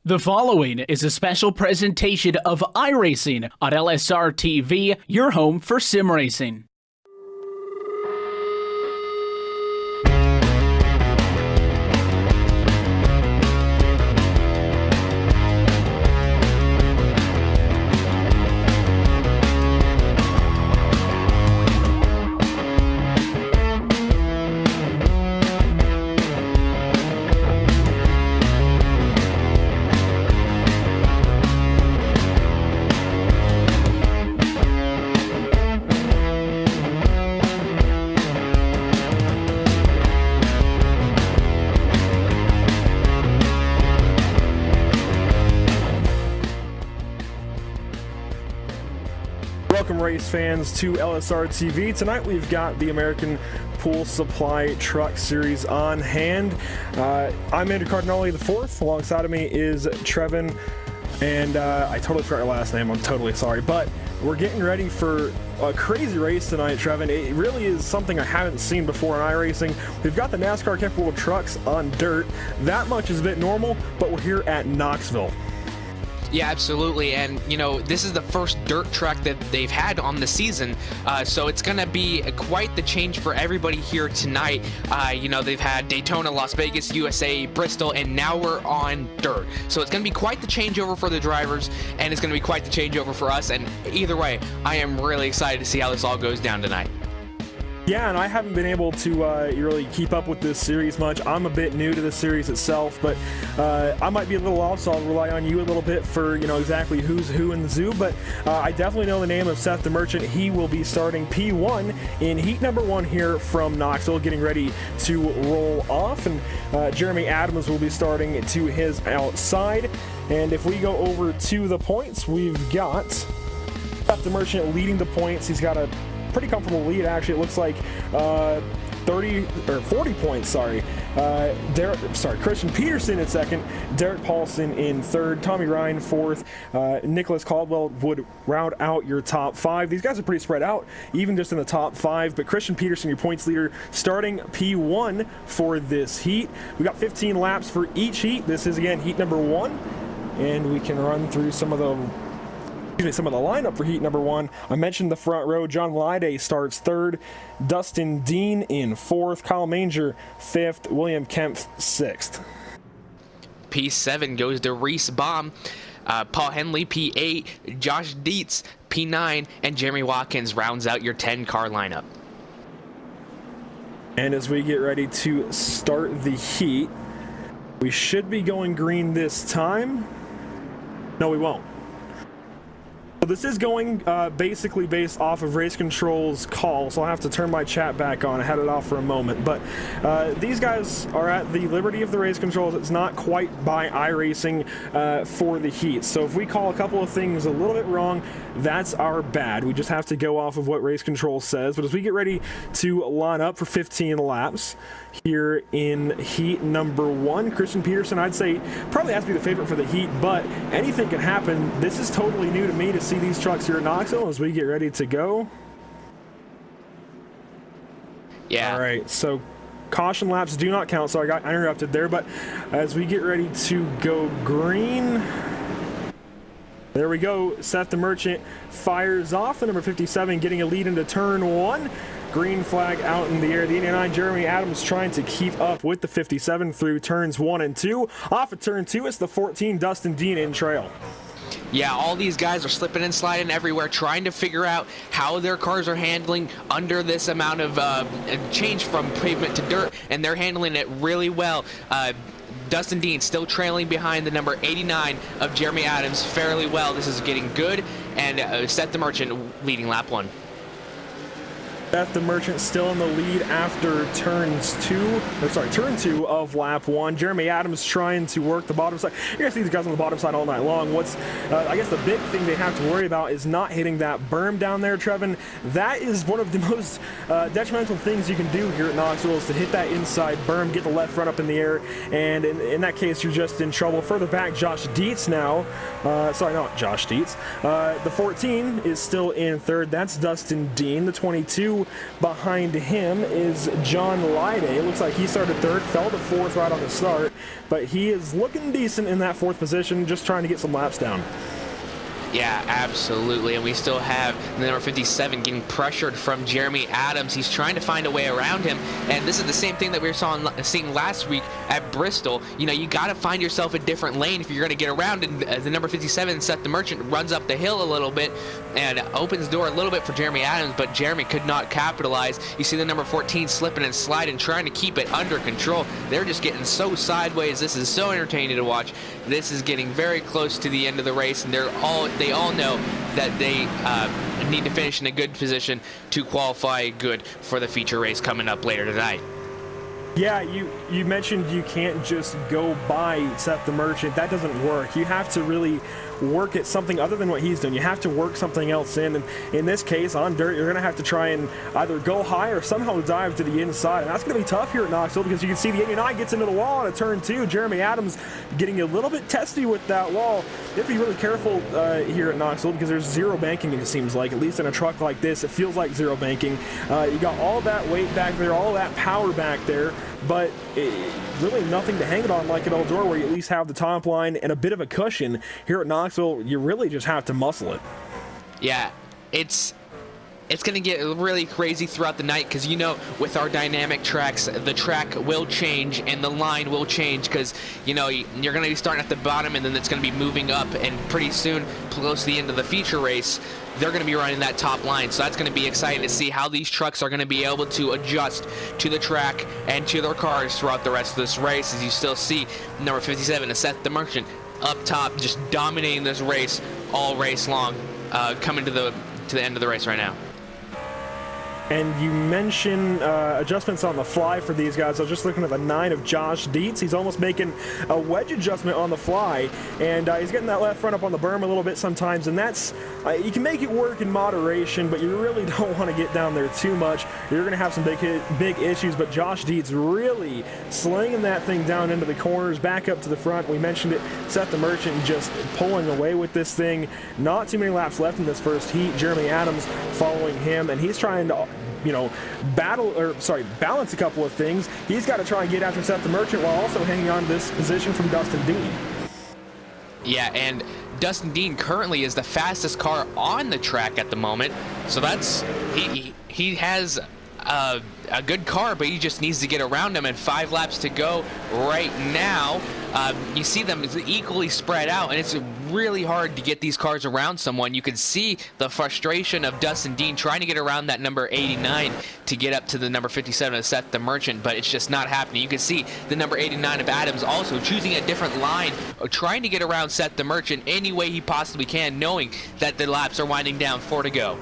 The following is a special presentation of iRacing on LSR TV, your home for sim racing. Welcome, race fans, to LSR TV. Tonight we've got the American Pool Supply Truck Series on hand. I'm Andrew Cardinale the fourth. Alongside of me is Trevin, and I totally forgot your last name. I'm totally sorry, but we're getting ready for a crazy race tonight, Trevin. It really is something I haven't seen before in iRacing. We've got the NASCAR Cup World trucks on dirt. That much is a bit normal, but we're here at Knoxville. Yeah, absolutely. And, you know, this is the first dirt track that they've had on the season. So it's going to be quite the change for everybody here tonight. You know, they've had Daytona, Las Vegas, USA, Bristol, and now we're on dirt. So it's going to be quite the changeover for the drivers, and it's going to be quite the changeover for us. And either way, I am really excited to see how this all goes down tonight. Yeah, and I haven't been able to really keep up with this series much. I'm a bit new to the series itself, but I might be a little off, so I'll rely on you a little bit for, you know, exactly who's who in the zoo. But I definitely know the name of Seth the Merchant. He will be starting P1 in heat number 1 here from Knoxville, getting ready to roll off. And Jeremy Adams will be starting to his outside. And if we go over to the points, we've got Seth the Merchant leading the points. He's got a pretty comfortable lead, actually. It looks like 40 points, Christian Peterson in second, Derek Paulson in third, Tommy Ryan fourth, Nicholas Caldwell would round out your top 5. These guys are pretty spread out, even just in the top 5, but Christian Peterson, your points leader, starting P1 for this heat. We got 15 laps for each heat. This is, again, heat number 1, and we can run through some of the lineup for heat number 1. I mentioned the front row. John Lyday starts third, Dustin Dean in fourth, Kyle Manger fifth, William Kempf sixth. P7 goes to Reese Baum, Paul Henley P8, Josh Dietz P9, and Jeremy Watkins rounds out your 10-car lineup. And as we get ready to start the heat, we should be going green this time. No, we won't. So this is going basically based off of Race Control's call, so I'll have to turn my chat back on. I had it off for a moment, but these guys are at the liberty of the Race Controls. It's not quite by iRacing for the heat. So if we call a couple of things a little bit wrong, that's our bad. We just have to go off of what Race Control says. But as we get ready to line up for 15 laps here in heat number 1, Christian Peterson, I'd say, probably has to be the favorite for the heat, but anything can happen. This is totally new to me to see these trucks here at Knoxville as we get ready to go. Yeah. All right, so caution laps do not count, so I got interrupted there, but as we get ready to go green, there we go. Seth the Merchant fires off the number 57, getting a lead into turn 1. Green flag out in the air. The 89, Jeremy Adams, trying to keep up with the 57 through turns 1 and 2. Off of turn 2, it's the 14, Dustin Dean in trail. Yeah, all these guys are slipping and sliding everywhere, trying to figure out how their cars are handling under this amount of change from pavement to dirt, and they're handling it really well. Dustin Dean still trailing behind the number 89 of Jeremy Adams fairly well. This is getting good, and Seth the Merchant leading lap 1. Seth the Merchant still in the lead after turn 2 of lap 1. Jeremy Adams trying to work the bottom side. You're going to see these guys on the bottom side all night long. What's, I guess the big thing they have to worry about is not hitting that berm down there, Trevin. That is one of the most detrimental things you can do here at Knoxville, is to hit that inside berm, get the left front up in the air, and in that case, you're just in trouble. Further back, Josh Dietz now. Sorry, not Josh Dietz. The 14 is still in third. That's Dustin Dean. The 22 22 behind him is John Lyde. It looks like he started third, fell to fourth right on the start, but he is looking decent in that fourth position, just trying to get some laps down. Yeah, absolutely. And we still have the number 57 getting pressured from Jeremy Adams. He's trying to find a way around him. And this is the same thing that we were seeing last week at Bristol. You know, you got to find yourself a different lane if you're going to get around. And the number 57, Seth the Merchant, runs up the hill a little bit and opens the door a little bit for Jeremy Adams, but Jeremy could not capitalize. You see the number 14 slipping and sliding, trying to keep it under control. They're just getting so sideways. This is so entertaining to watch. This is getting very close to the end of the race, and they all know that they need to finish in a good position to qualify good for the feature race coming up later tonight. Yeah, you mentioned you can't just go by Seth the Merchant. That doesn't work. You have to really work at something other than what he's doing. You have to work something else in. And in this case, on dirt, you're going to have to try and either go high or somehow dive to the inside. And that's going to be tough here at Knoxville, because you can see the 89 gets into the wall on a turn 2. Jeremy Adams getting a little bit testy with that wall. You have to be really careful here at Knoxville, because there's zero banking, it seems like. At least in a truck like this, it feels like zero banking. You got all that weight back there, all that power back there, but really nothing to hang it on like at Eldora, where you at least have the top line and a bit of a cushion. Here at Knoxville, you really just have to muscle it. Yeah, it's going to get really crazy throughout the night, because, you know, with our dynamic tracks, the track will change and the line will change, because, you know, you're going to be starting at the bottom and then it's going to be moving up, and pretty soon, close to the end of the feature race, they're going to be running that top line. So that's going to be exciting to see how these trucks are going to be able to adjust to the track and to their cars throughout the rest of this race, as you still see number 57, Seth the Merchant, up top, just dominating this race all race long, coming to the end of the race right now. And you mentioned adjustments on the fly for these guys. I was just looking at the 9 of Josh Dietz. He's almost making a wedge adjustment on the fly, and he's getting that left front up on the berm a little bit sometimes, and that's you can make it work in moderation, but you really don't want to get down there too much. You're going to have some big issues, but Josh Dietz really slinging that thing down into the corners, back up to the front. We mentioned it, Seth the Merchant just pulling away with this thing. Not too many laps left in this first heat. Jeremy Adams following him, and he's trying to, you know, balance a couple of things. He's got to try and get after Seth the Merchant while also hanging on to this position from Dustin Dean. Yeah, and Dustin Dean currently is the fastest car on the track at the moment. So that's, he has a good car, but he just needs to get around him, and 5 laps to go right now. You see them equally spread out, and it's really hard to get these cars around someone. You can see the frustration of Dustin Dean trying to get around that number 89 to get up to the number 57 of Seth the Merchant, but it's just not happening. You can see the number 89 of Adams also choosing a different line, trying to get around Seth the Merchant any way he possibly can, knowing that the laps are winding down, 4 to go.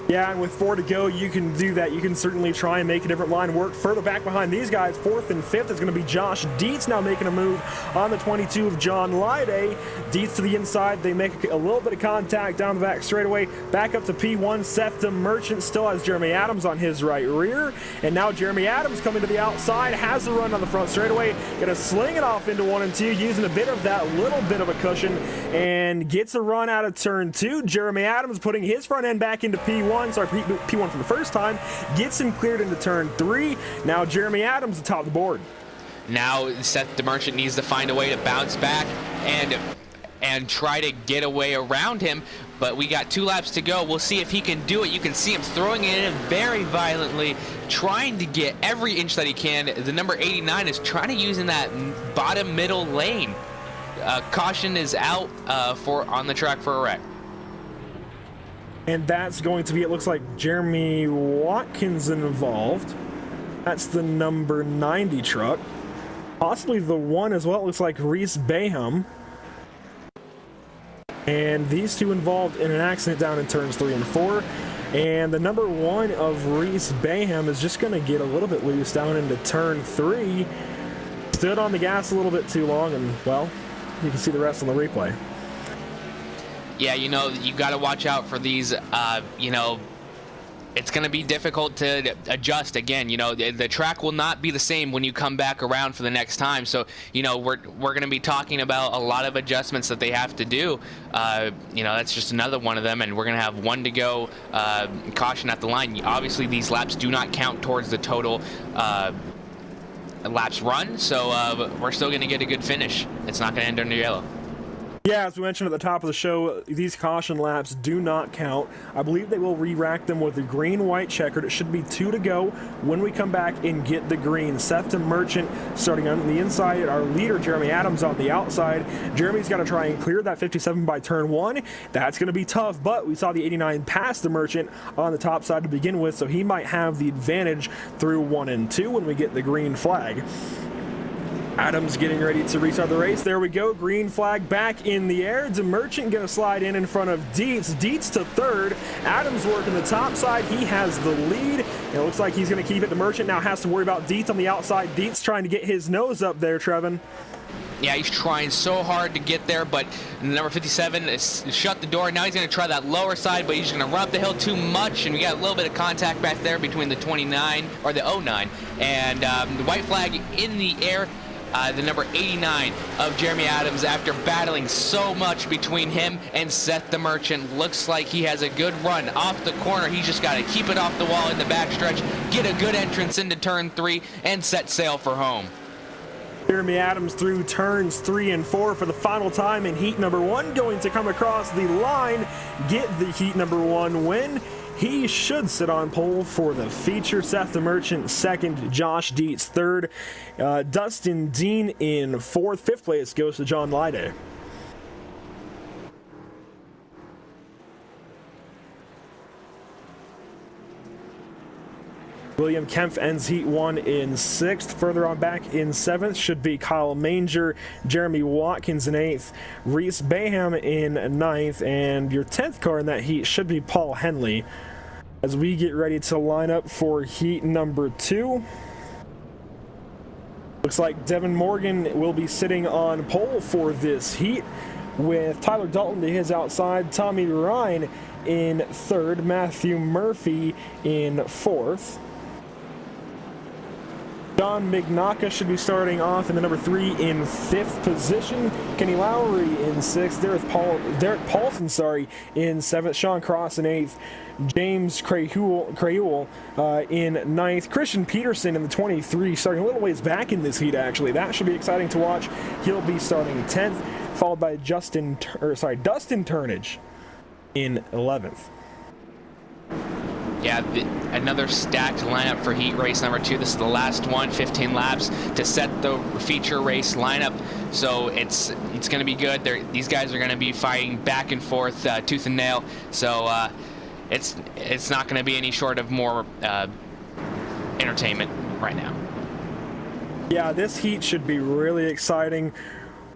Yeah, and with 4 to go, you can do that. You can certainly try and make a different line work. Further back behind these guys, 4th and 5th is going to be Josh Dietz now making a move on the 22 of John Lyde. Dietz to the inside. They make a little bit of contact down the back straightaway. Back up to P1. Seth the Merchant still has Jeremy Adams on his right rear. And now Jeremy Adams coming to the outside, has the run on the front straightaway. Going to sling it off into 1 and 2, using a bit of that little bit of a cushion, and gets a run out of turn 2. Jeremy Adams putting his front end back into P1. P1 for the first time, gets him cleared into turn 3. Now Jeremy Adams atop the board. Now Seth the Merchant needs to find a way to bounce back and try to get away around him, but we got 2 laps to go. We'll see if he can do it. You can see him throwing it in very violently, trying to get every inch that he can. The number 89 is trying to use in that bottom middle lane. Caution is out on the track for a wreck. And that's going to be, it looks like Jeremy Watkins involved. That's the number 90 truck. Possibly the one as well, it looks like Reese Bayham. And these two involved in an accident down in turns 3 and 4. And the number 1 of Reese Bayham is just going to get a little bit loose down into turn 3. Stood on the gas a little bit too long, and, well, you can see the rest on the replay. Yeah, you know, you got to watch out for these, you know, it's going to be difficult to adjust again. You know, the track will not be the same when you come back around for the next time. So, you know, we're going to be talking about a lot of adjustments that they have to do. You know, that's just another one of them, and we're going to have one to go, caution at the line. Obviously, these laps do not count towards the total laps run, so we're still going to get a good finish. It's not going to end under yellow. Yeah, as we mentioned at the top of the show, these caution laps do not count. I believe they will re-rack them with the green-white checkered. It should be 2 to go when we come back and get the green. Seth to Merchant starting on the inside. Our leader, Jeremy Adams, on the outside. Jeremy's got to try and clear that 57 by turn 1. That's going to be tough, but we saw the 89 pass the Merchant on the top side to begin with, so he might have the advantage through 1 and 2 when we get the green flag. Adams getting ready to restart the race. There we go. Green flag back in the air. DeMerchant going to slide in front of Dietz. Dietz to third. Adams working the top side. He has the lead. It looks like he's going to keep it. DeMerchant now has to worry about Dietz on the outside. Dietz trying to get his nose up there, Trevin. Yeah, he's trying so hard to get there, but number 57 is shut the door. Now he's going to try that lower side, but he's going to run up the hill too much, and we got a little bit of contact back there between the 29 or the 09 and the white flag in the air. The number 89 of Jeremy Adams, after battling so much between him and Seth the Merchant, looks like he has a good run off the corner. He's just got to keep it off the wall in the backstretch, get a good entrance into turn 3, and set sail for home. Jeremy Adams through turns 3 and 4 for the final time in heat number 1, going to come across the line, get the heat number 1 win. He should sit on pole for the feature. Seth the Merchant second, Josh Dietz third, Dustin Dean in fourth. Fifth place goes to John Lyday. William Kempf ends heat 1 in 6th. Further on back in 7th should be Kyle Manger, Jeremy Watkins in 8th, Reese Baham in 9th, and your 10th car in that heat should be Paul Henley. As we get ready to line up for heat number 2, looks like Devin Morgan will be sitting on pole for this heat, with Tyler Dalton to his outside, Tommy Ryan in 3rd, Matthew Murphy in 4th. John Mignaka should be starting off in the number 3 in 5th position. Kenny Lowry in 6th. Derek Paulson, in 7th. Sean Cross in 8th. James Crayule in 9th. Christian Peterson in the 23, starting a little ways back in this heat, actually. That should be exciting to watch. He'll be starting 10th, followed by Dustin Turnage in 11th. Yeah, another stacked lineup for heat race number 2. This is the last one, 15 laps to set the feature race lineup. So it's going to be good. These guys are going to be fighting back and forth, tooth and nail. So it's not going to be any short of more entertainment right now. Yeah, this heat should be really exciting.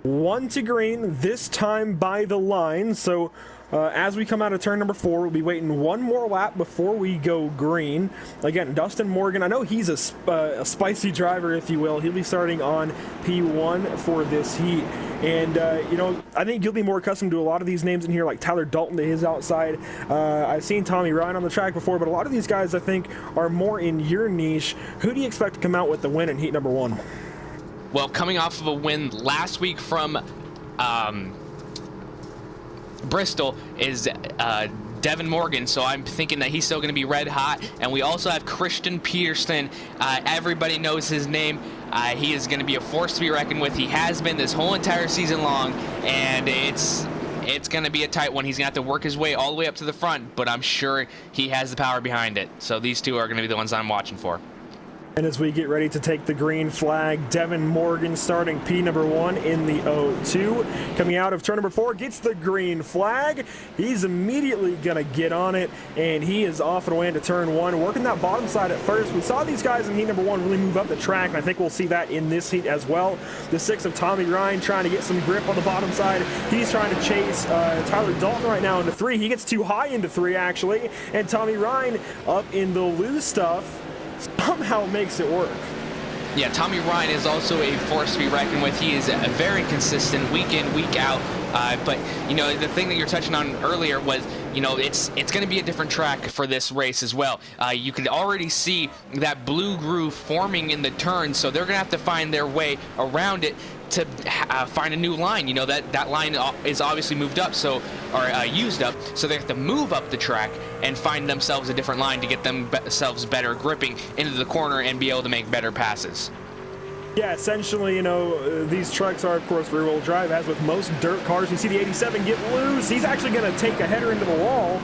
1 to green, this time by the line. So as we come out of turn number 4, we'll be waiting 1 more lap before we go green. Again, Dustin Morgan, I know he's a spicy driver, if you will. He'll be starting on P1 for this heat. And, you know, I think you'll be more accustomed to a lot of these names in here, like Tyler Dalton to his outside. I've seen Tommy Ryan on the track before, but a lot of these guys, I think, are more in your niche. Who do you expect to come out with the win in heat number 1? Well, coming off of a win last week from Bristol is Devin Morgan, so I'm thinking that he's still going to be red hot. And we also have Christian Peterson. Everybody knows his name. He is going to be a force to be reckoned with. He has been this whole entire season long, and it's going to be a tight one. He's going to have to work his way all the way up to the front, but I'm sure he has the power behind it. So these two are going to be the ones I'm watching for. And as we get ready to take the green flag, Devin Morgan starting P number 1 in the 02. Coming out of turn number 4, gets the green flag. He's immediately going to get on it, and he is off and away into turn 1, working that bottom side at first. We saw these guys in heat number 1 really move up the track, and I think we'll see that in this heat as well. The 6 of Tommy Ryan trying to get some grip on the bottom side. He's trying to chase Tyler Dalton right now into 3. He gets too high into 3, actually, and Tommy Ryan up in the loose stuff somehow makes it work. Yeah, Tommy Ryan is also a force to be reckoned with. He is very consistent week in, week out. But, you know, the thing that you're touching on earlier was you know, it's going to be a different track for this race as well. You can already see that blue groove forming in the turn, so they're going to have to find their way around it to find a new line. You know, that line is obviously moved up, or used up, so they have to move up the track and find themselves a different line to get themselves better gripping into the corner and be able to make better passes. Yeah, essentially, you know, these trucks are, of course, rear-wheel drive, as with most dirt cars. You see the 87 get loose. He's actually going to take a header into the wall.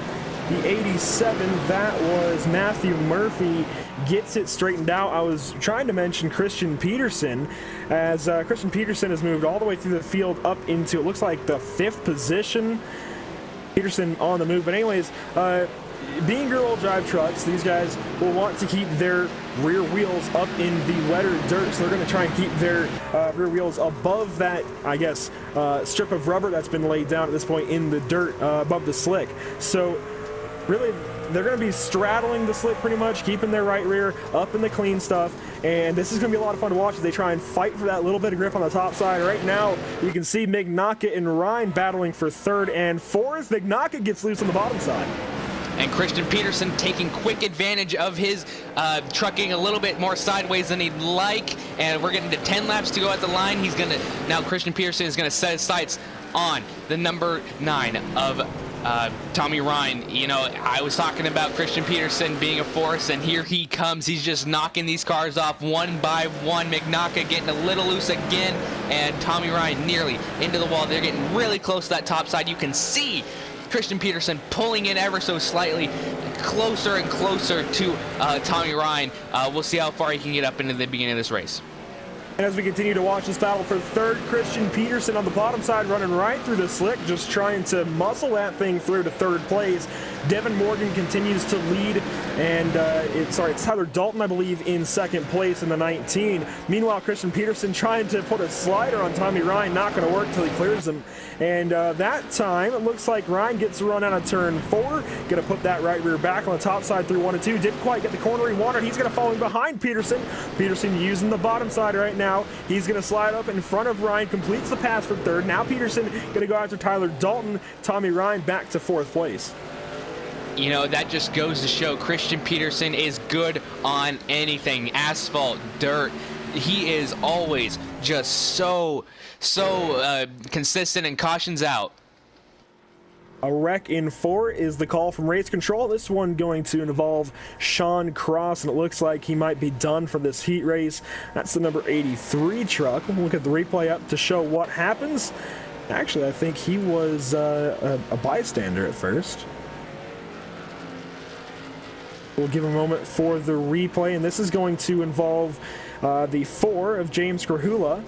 The 87, that was Matthew Murphy, gets it straightened out. I was trying to mention Christian Peterson, as Christian Peterson has moved all the way through the field up into, it looks like, the 5th position. Peterson on the move. But anyways, being rear-wheel drive trucks, these guys will want to keep their rear wheels up in the wetter dirt, so they're going to try and keep their rear wheels above that, I guess, strip of rubber that's been laid down at this point in the dirt above the slick. So really, they're going to be straddling the slick pretty much, keeping their right rear up in the clean stuff, and this is going to be a lot of fun to watch as they try and fight for that little bit of grip on the top side. Right now, you can see McNaughton and Ryan battling for 3rd and 4th. McNaughton gets loose on the bottom side. And Christian Peterson taking quick advantage of his trucking a little bit more sideways than he'd like. And we're getting to 10 laps to go at the line. Now Christian Peterson is going to set his sights on the number 9 of Tommy Ryan. You know, I was talking about Christian Peterson being a force, and here he comes. He's just knocking these cars off one by one. McNaughton getting a little loose again, and Tommy Ryan nearly into the wall. They're getting really close to that top side. You can see Christian Peterson pulling in ever so slightly closer and closer to Tommy Ryan. We'll see how far he can get up into the beginning of this race. And as we continue to watch this battle for 3rd, Christian Peterson on the bottom side running right through the slick, just trying to muscle that thing through to 3rd place. Devin Morgan continues to lead, and it's Tyler Dalton, I believe, in 2nd place in the 19. Meanwhile, Christian Peterson trying to put a slider on Tommy Ryan, not going to work till he clears him. And that time, it looks like Ryan gets run out of turn 4. Going to put that right rear back on the top side through 1 and 2. Didn't quite get the corner he wanted. He's going to fall in behind Peterson. Peterson using the bottom side right now. He's going to slide up in front of Ryan, completes the pass for 3rd. Now Peterson going to go after Tyler Dalton. Tommy Ryan back to 4th place. You know, that just goes to show Christian Peterson is good on anything. Asphalt, dirt. He is always just so consistent and cautions out. A wreck in 4 is the call from race control. This one going to involve Sean Cross, and it looks like he might be done for this heat race. That's the number 83 truck. We'll look at the replay up to show what happens. Actually, I think he was a bystander at first. We'll give a moment for the replay, and this is going to involve the 4 of James Krahula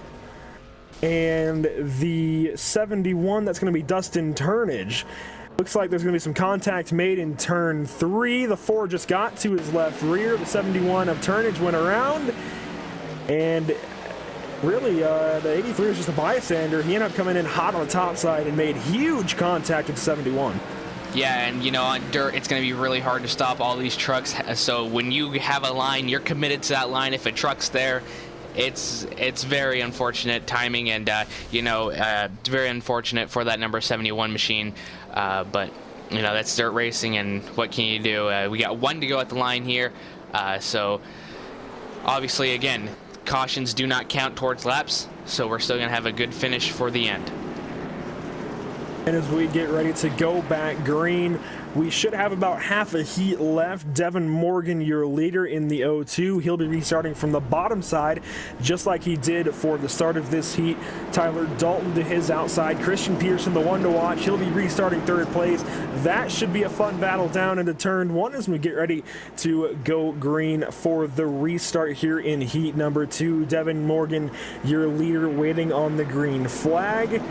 and the 71, that's going to be Dustin Turnage. Looks like there's going to be some contact made in turn 3. The 4 just got to his left rear. The 71 of Turnage went around, and really the 83 was just a bystander. He ended up coming in hot on the top side and made huge contact with the 71. Yeah, and you know, on dirt, it's going to be really hard to stop all these trucks. So when you have a line, you're committed to that line. If a truck's there, it's very unfortunate timing, and you know, it's very unfortunate for that number 71 machine. But you know, that's dirt racing, and what can you do? We got 1 to go at the line here, so obviously, again, cautions do not count towards laps, so we're still going to have a good finish for the end. And as we get ready to go back green, we should have about half a heat left. Devin Morgan, your leader in the 0-2. He'll be restarting from the bottom side, just like he did for the start of this heat. Tyler Dalton to his outside. Christian Peterson, the one to watch. He'll be restarting 3rd place. That should be a fun battle down into turn 1 as we get ready to go green for the restart here in heat number 2. Devin Morgan, your leader, waiting on the green flag.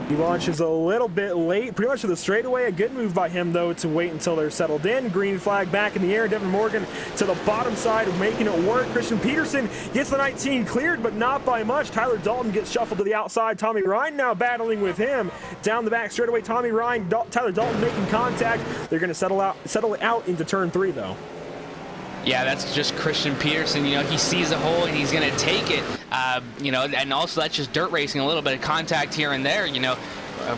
He launches a little bit late, pretty much to the straightaway. A good move by him, though, to wait until they're settled in. Green flag back in the air. Devin Morgan to the bottom side, making it work. Christian Peterson gets the 19 cleared, but not by much. Tyler Dalton gets shuffled to the outside. Tommy Ryan now battling with him. Down the back straightaway, Tommy Ryan, Tyler Dalton making contact. They're going to settle it out into turn 3, though. Yeah, that's just Christian Peterson. You know, he sees a hole and he's going to take it. You know, and also that's just dirt racing, a little bit of contact here and there. You know,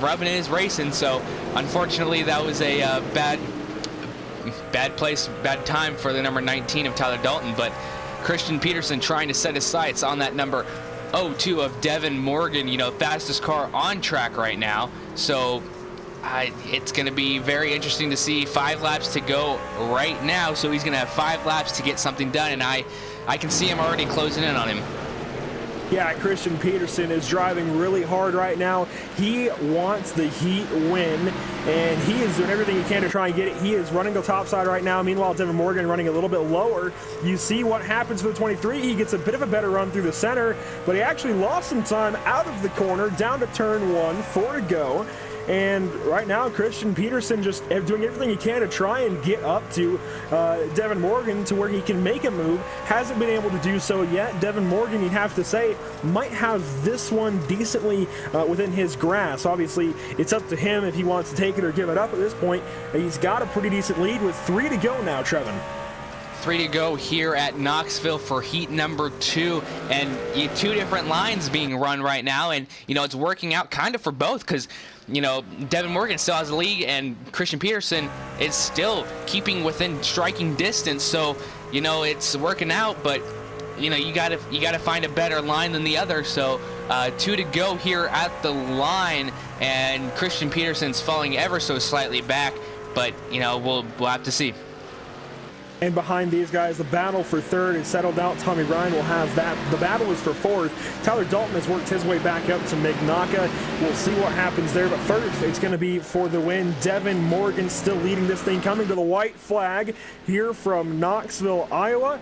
rubbing his racing. So unfortunately, that was a bad time for the number 19 of Tyler Dalton. But Christian Peterson trying to set his sights on that number 02 of Devin Morgan, you know, fastest car on track right now. So it's going to be very interesting to see 5 laps to go right now. So he's going to have 5 laps to get something done, and I can see him already closing in on him. Yeah, Christian Peterson is driving really hard right now. He wants the heat win, and he is doing everything he can to try and get it. He is running the top side right now. Meanwhile, Devin Morgan running a little bit lower. You see what happens for the 23. He gets a bit of a better run through the center, but he actually lost some time out of the corner, down to turn 1, 4 to go. And right now, Christian Peterson just doing everything he can to try and get up to Devin Morgan to where he can make a move. Hasn't been able to do so yet. Devin Morgan, you'd have to say, might have this one decently within his grasp. Obviously, it's up to him if he wants to take it or give it up at this point. He's got a pretty decent lead with 3 to go now, Trevin. 3 to go here at Knoxville for heat number 2, and 2 different lines being run right now, and you know, it's working out kind of for both, because you know, Devin Morgan still has the lead and Christian Peterson is still keeping within striking distance. So you know, it's working out, but you know, you gotta find a better line than the other. So 2 to go here at the line, and Christian Peterson's falling ever so slightly back, but you know, we'll have to see. And behind these guys, the battle for 3rd is settled out. Tommy Ryan will have that. The battle is for 4th. Tyler Dalton has worked his way back up to McNaka. We'll see what happens there. But first, it's going to be for the win. Devin Morgan still leading this thing, coming to the white flag here from Knoxville, Iowa.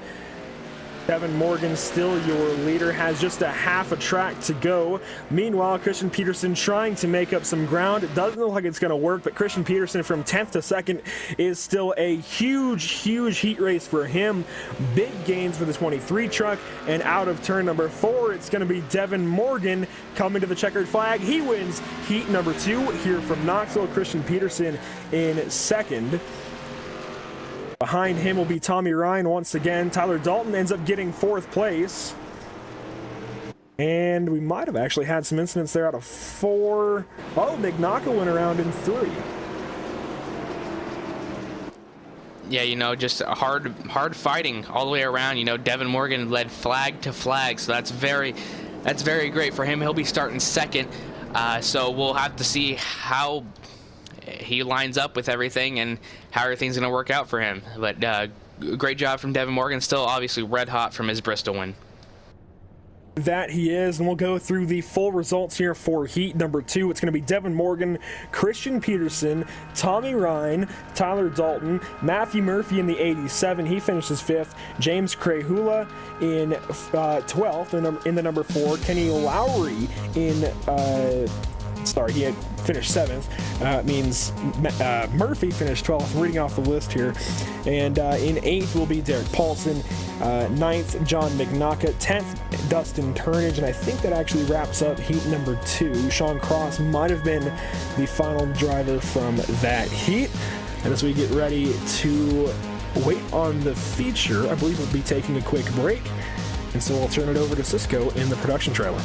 Devin Morgan, still your leader, has just a half a track to go. Meanwhile, Christian Peterson trying to make up some ground. It doesn't look like it's going to work, but Christian Peterson from 10th to 2nd is still a huge heat race for him. Big gains for the 23 truck, and out of turn number 4, it's going to be Devin Morgan coming to the checkered flag. He wins heat number 2 here from Knoxville. Christian Peterson in 2nd. Behind him will be Tommy Ryan once again. Tyler Dalton ends up getting 4th place. And we might have actually had some incidents there out of 4. Oh, McNaka went around in 3. Yeah, you know, just hard fighting all the way around. You know, Devin Morgan led flag to flag, so that's very great for him. He'll be starting 2nd, so we'll have to see how he lines up with everything and how everything's going to work out for him. But great job from Devin Morgan, still obviously red hot from his Bristol win. That he is, and we'll go through the full results here for heat number 2. It's going to be Devin Morgan, Christian Peterson, Tommy Ryan, Tyler Dalton, Matthew Murphy in the 87. He finishes 5th. James Crahula in 12th in the number 4. Kenny Lowry in he had finished 7th. Means Murphy finished 12th, reading off the list here. And in 8th will be Derek Paulson. 9th, John McNaka. 10th, Dustin Turnage. And I think that actually wraps up heat number 2. Sean Cross might have been the final driver from that heat. And as we get ready to wait on the feature, I believe we'll be taking a quick break. And so I'll turn it over to Cisco in the production trailer.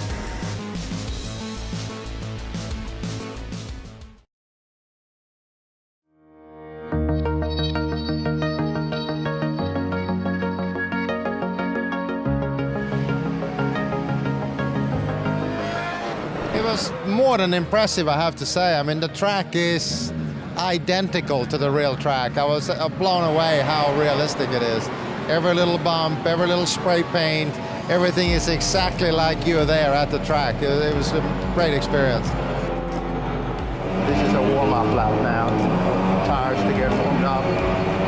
More than impressive, I have to say. I mean, the track is identical to the real track. I was blown away how realistic it is. Every little bump, every little spray paint, everything is exactly like you were there at the track. It was a great experience. This is a warm-up lap now. Tires to get warmed up.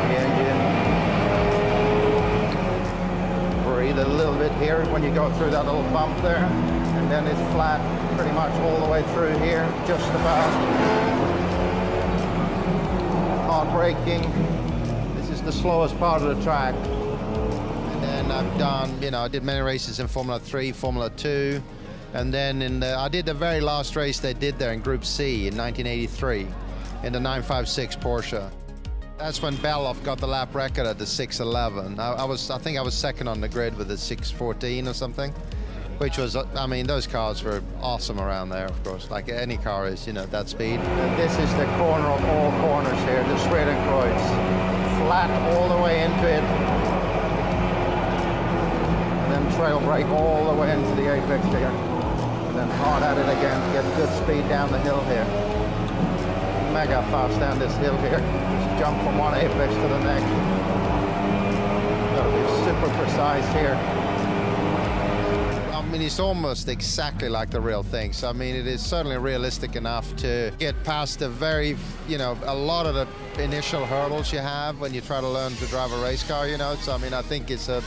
The engine. Breathe a little bit here when you go through that little bump there. And then it's flat pretty much all the way through here, just about. On braking, this is the slowest part of the track. And then I've done, I did many races in Formula 3, Formula 2, and then I did the very last race they did there in Group C in 1983 in the 956 Porsche. That's when Beloff got the lap record at the 6:11. I think I was second on the grid with the 6:14 or something. which was, I mean, those cars were awesome around there, of course, like any car is, you know, that speed. This is the corner of all corners here, the Schwedenkreuz. Flat all the way into it. And then trail brake all the way into the apex here. And then hard at it again to get good speed down the hill here. Mega fast down this hill here. Just jump from one apex to the next. Gotta be super precise here. I mean, it's almost exactly like the real thing. So, I mean, it is certainly realistic enough to get past the very, you know, a lot of the initial hurdles you have when you try to learn to drive a race car, you know. So, I mean, I think it's an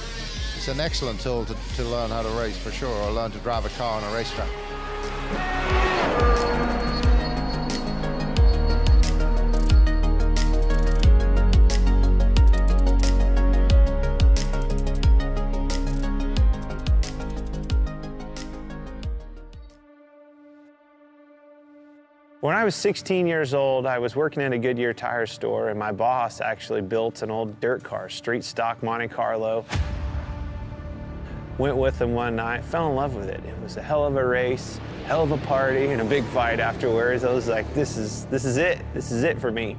excellent tool to learn how to race for sure, or learn to drive a car on a racetrack. When I was 16 years old, I was working in a Goodyear tire store, and my boss actually built an old dirt car, street stock Monte Carlo. Went with him one night, fell in love with it. It was a hell of a race, hell of a party, and a big fight afterwards. I was like, this is it. This is it for me.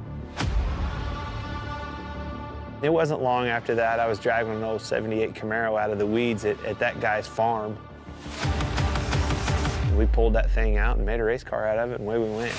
It wasn't long after that, I was driving an old 78 Camaro out of the weeds at that guy's farm. We pulled that thing out and made a race car out of it, and away we went.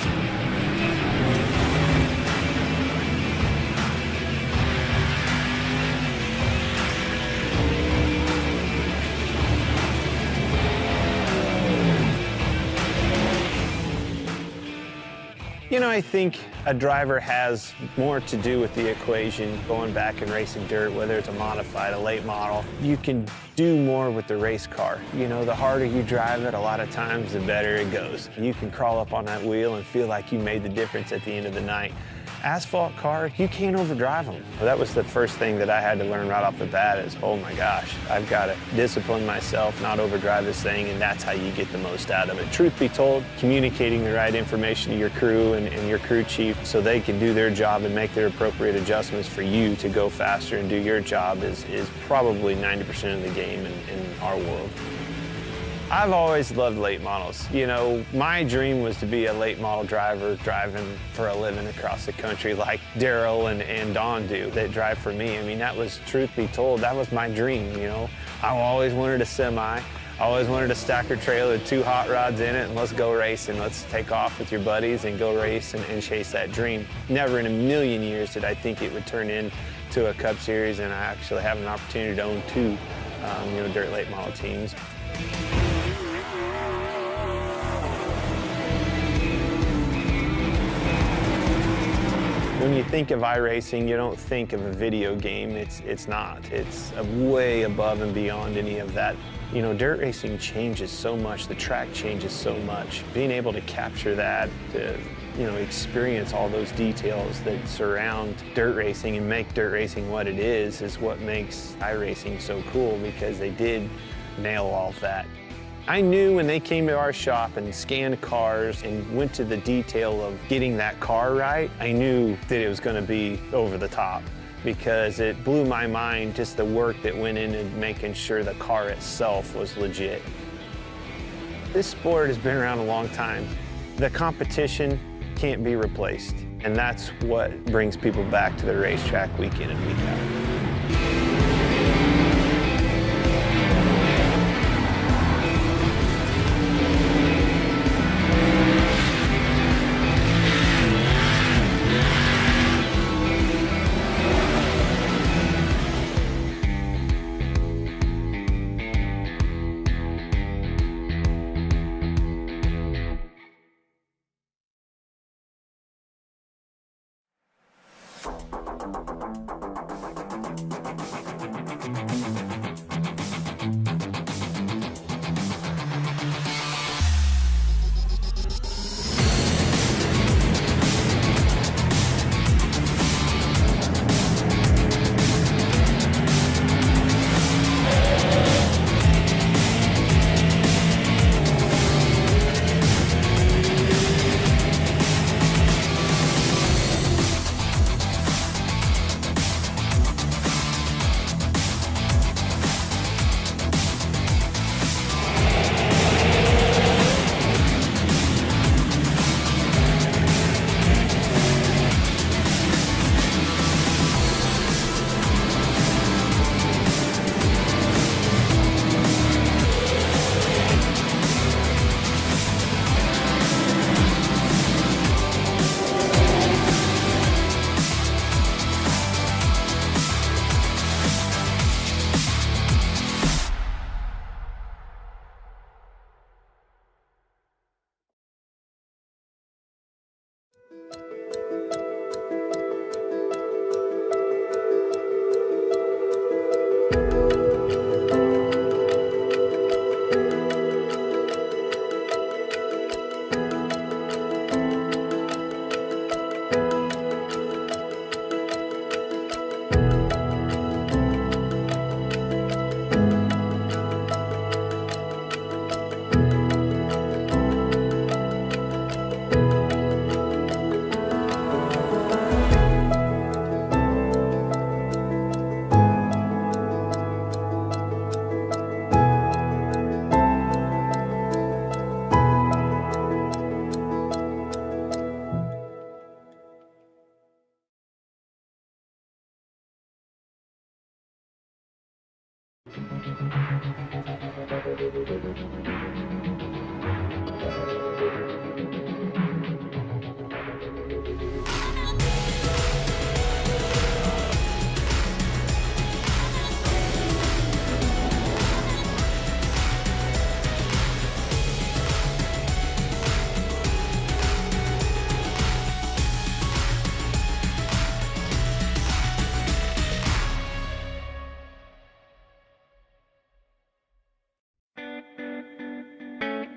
You know, I think a driver has more to do with the equation going back and racing dirt, whether it's a modified, a late model. You can do more with the race car. You know, the harder you drive it, a lot of times, the better it goes. You can crawl up on that wheel and feel like you made the difference at the end of the night. Asphalt car, you can't overdrive them. Well, that was the first thing that I had to learn right off the bat is, oh my gosh, I've got to discipline myself, not overdrive this thing, and that's how you get the most out of it. Truth be told, communicating the right information to your crew and your crew chief so they can do their job and make their appropriate adjustments for you to go faster and do your job is probably 90% of the game in our world. I've always loved late models. You know, my dream was to be a late model driver driving for a living across the country like Daryl and Don do that drive for me. I mean, that was, truth be told, that was my dream, you know. I always wanted a semi. I always wanted a stacker trailer with 2 hot rods in it and let's go racing. Let's take off with your buddies and go race and chase that dream. Never in a million years did I think it would turn into a Cup Series, and I actually have an opportunity to own 2 you know, dirt late model teams. When you think of iRacing, you don't think of a video game. It's not. It's way above and beyond any of that. You know, dirt racing changes so much. The track changes so much. Being able to capture that, to, you know, experience all those details that surround dirt racing and make dirt racing what it is what makes iRacing so cool, because they did nail all of that. I knew when they came to our shop and scanned cars and went to the detail of getting that car right, I knew that it was going to be over the top, because it blew my mind just the work that went into making sure the car itself was legit. This sport has been around a long time. The competition can't be replaced, and that's what brings people back to the racetrack week in and week out.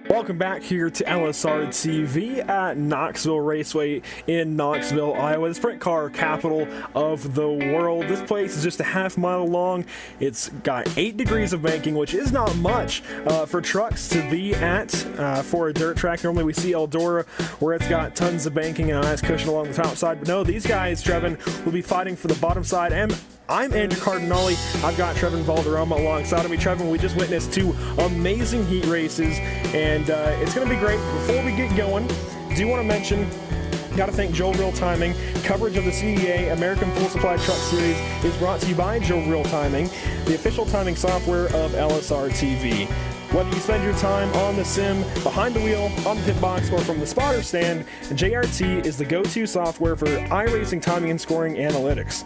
Welcome back here to LSR TV at Knoxville Raceway in Knoxville, Iowa, the sprint car capital of the world. This place is just a half-mile long. It's got 8 degrees of banking, which is not much for trucks to be at for a dirt track. Normally we see Eldora where it's got tons of banking and a nice cushion along the top side. But no, these guys, Trevin, will be fighting for the bottom side. And I'm Andrew Cardinale. I've got Trevin Valderrama alongside of me. Trevin, we just witnessed 2 amazing heat races, and it's going to be great. Before we get going, do want to mention, got to thank Joel Real Timing. Coverage of the CEA American Full Supply Truck Series is brought to you by Joel Real Timing, the official timing software of LSR TV. Whether you spend your time on the sim, behind the wheel, on the pit box, or from the spotter stand, JRT is the go-to software for iRacing timing and scoring analytics.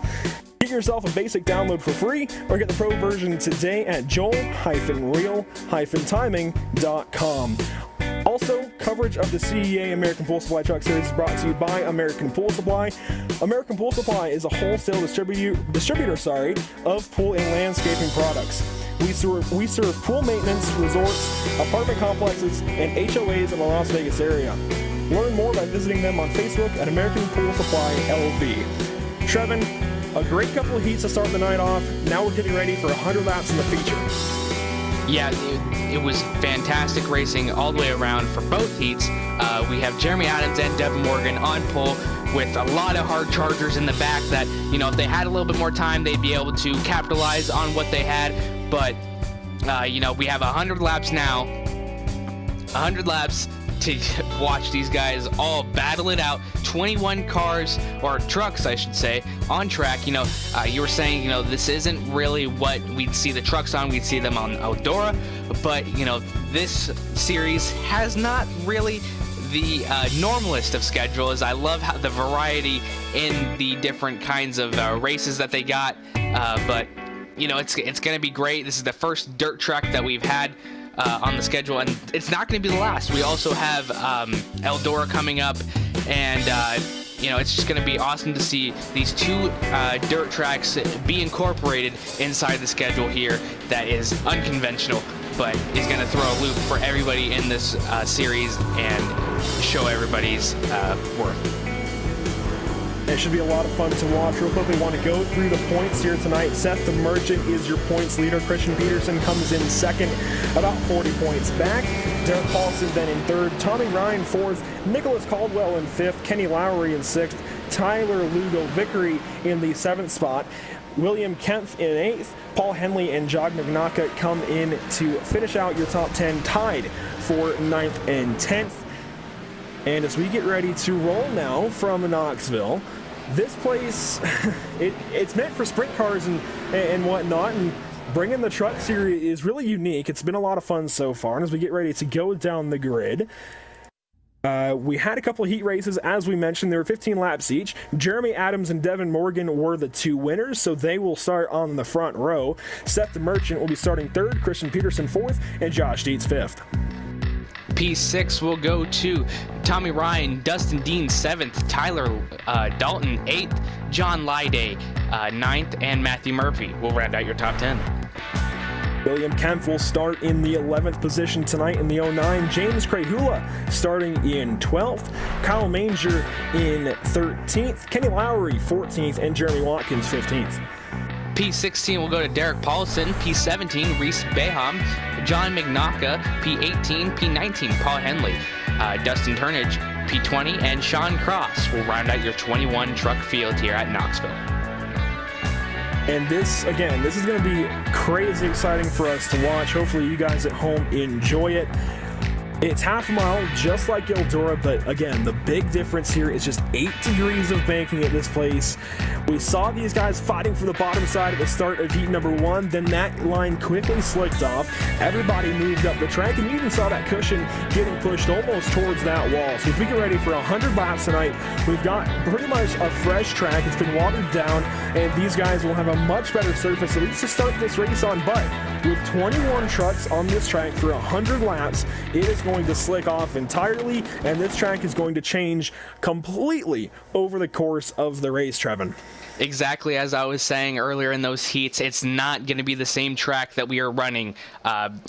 Get yourself a basic download for free, or get the pro version today at joel-real-timing.com. Also, coverage of the CEA American Pool Supply Truck Series is brought to you by American Pool Supply. American Pool Supply is a wholesale distributor of pool and landscaping products. We serve pool maintenance, resorts, apartment complexes, and HOAs in the Las Vegas area. Learn more by visiting them on Facebook at American Pool Supply LV. Trevin, a great couple of heats to start the night off. Now we're getting ready for 100 laps in the feature. Yeah, it was fantastic racing all the way around for both heats. We have Jeremy Adams and Devin Morgan on pole with a lot of hard chargers in the back that, you know, if they had a little bit more time, they'd be able to capitalize on what they had. But, you know, we have 100 laps now. 100 laps to watch these guys all battle it out. 21 cars, or trucks I should say, on track. You know, you were saying, you know, this isn't really what we'd see the trucks on. We'd see them on Eldora, but, you know, this series has not really the normalist of schedules. I love how the variety in the different kinds of races that they got, but, you know, it's going to be great. This is the first dirt track that we've had on the schedule, and it's not going to be the last. We also have Eldora coming up, and you know, it's just going to be awesome to see these 2 dirt tracks be incorporated inside the schedule here. That is unconventional, but is going to throw a loop for everybody in this series and show everybody's worth. It should be a lot of fun to watch. Real quickly, want to go through the points here tonight. Seth the Merchant is your points leader. Christian Peterson comes in second, about 40 points back. Derek Paulson then in third. Tommy Ryan fourth. Nicholas Caldwell in fifth. Kenny Lowry in sixth. Tyler Lugo Vickery in the seventh spot. William Kempf in eighth. Paul Henley and Jog Nagnaka come in to finish out your top 10, tied for ninth and 10th. And as we get ready to roll now from Knoxville, this place, it's meant for sprint cars and whatnot, and bringing the truck series is really unique. It's been a lot of fun so far, and as we get ready to go down the grid, we had a couple of heat races, as we mentioned. There were 15 laps each. Jeremy Adams and Devin Morgan were the 2 winners, so they will start on the front row. Seth the Merchant will be starting third, Christian Peterson fourth, and Josh Dietz fifth. P6 will go to Tommy Ryan, Dustin Dean 7th, Tyler Dalton 8th, John Lyday 9th, and Matthew Murphy will round out your top 10. William Kempf will start in the 11th position tonight in the 09. James Crahula starting in 12th. Kyle Manger in 13th. Kenny Lowry 14th, and Jeremy Watkins 15th. P16 will go to Derek Paulson, P17 Reese Beham, John Magnaka, P18, P19 Paul Henley, Dustin Turnage, P20, and Sean Cross will round out your 21 truck field here at Knoxville. And this is going to be crazy exciting for us to watch. Hopefully you guys at home enjoy it. It's half a mile, just like Eldora, but again, the big difference here is just 8 degrees of banking at this place. We saw these guys fighting for the bottom side at the start of heat number 1, then that line quickly slicked off. Everybody moved up the track, and you even saw that cushion getting pushed almost towards that wall. So as we get ready for 100 laps tonight, we've got pretty much a fresh track. It's been watered down, and these guys will have a much better surface, at least to start this race on. But with 21 trucks on this track for 100 laps, it is going to slick off entirely, and this track is going to change completely over the course of the race, Trevin. Exactly as I was saying earlier in those heats, it's not going to be the same track that we are running,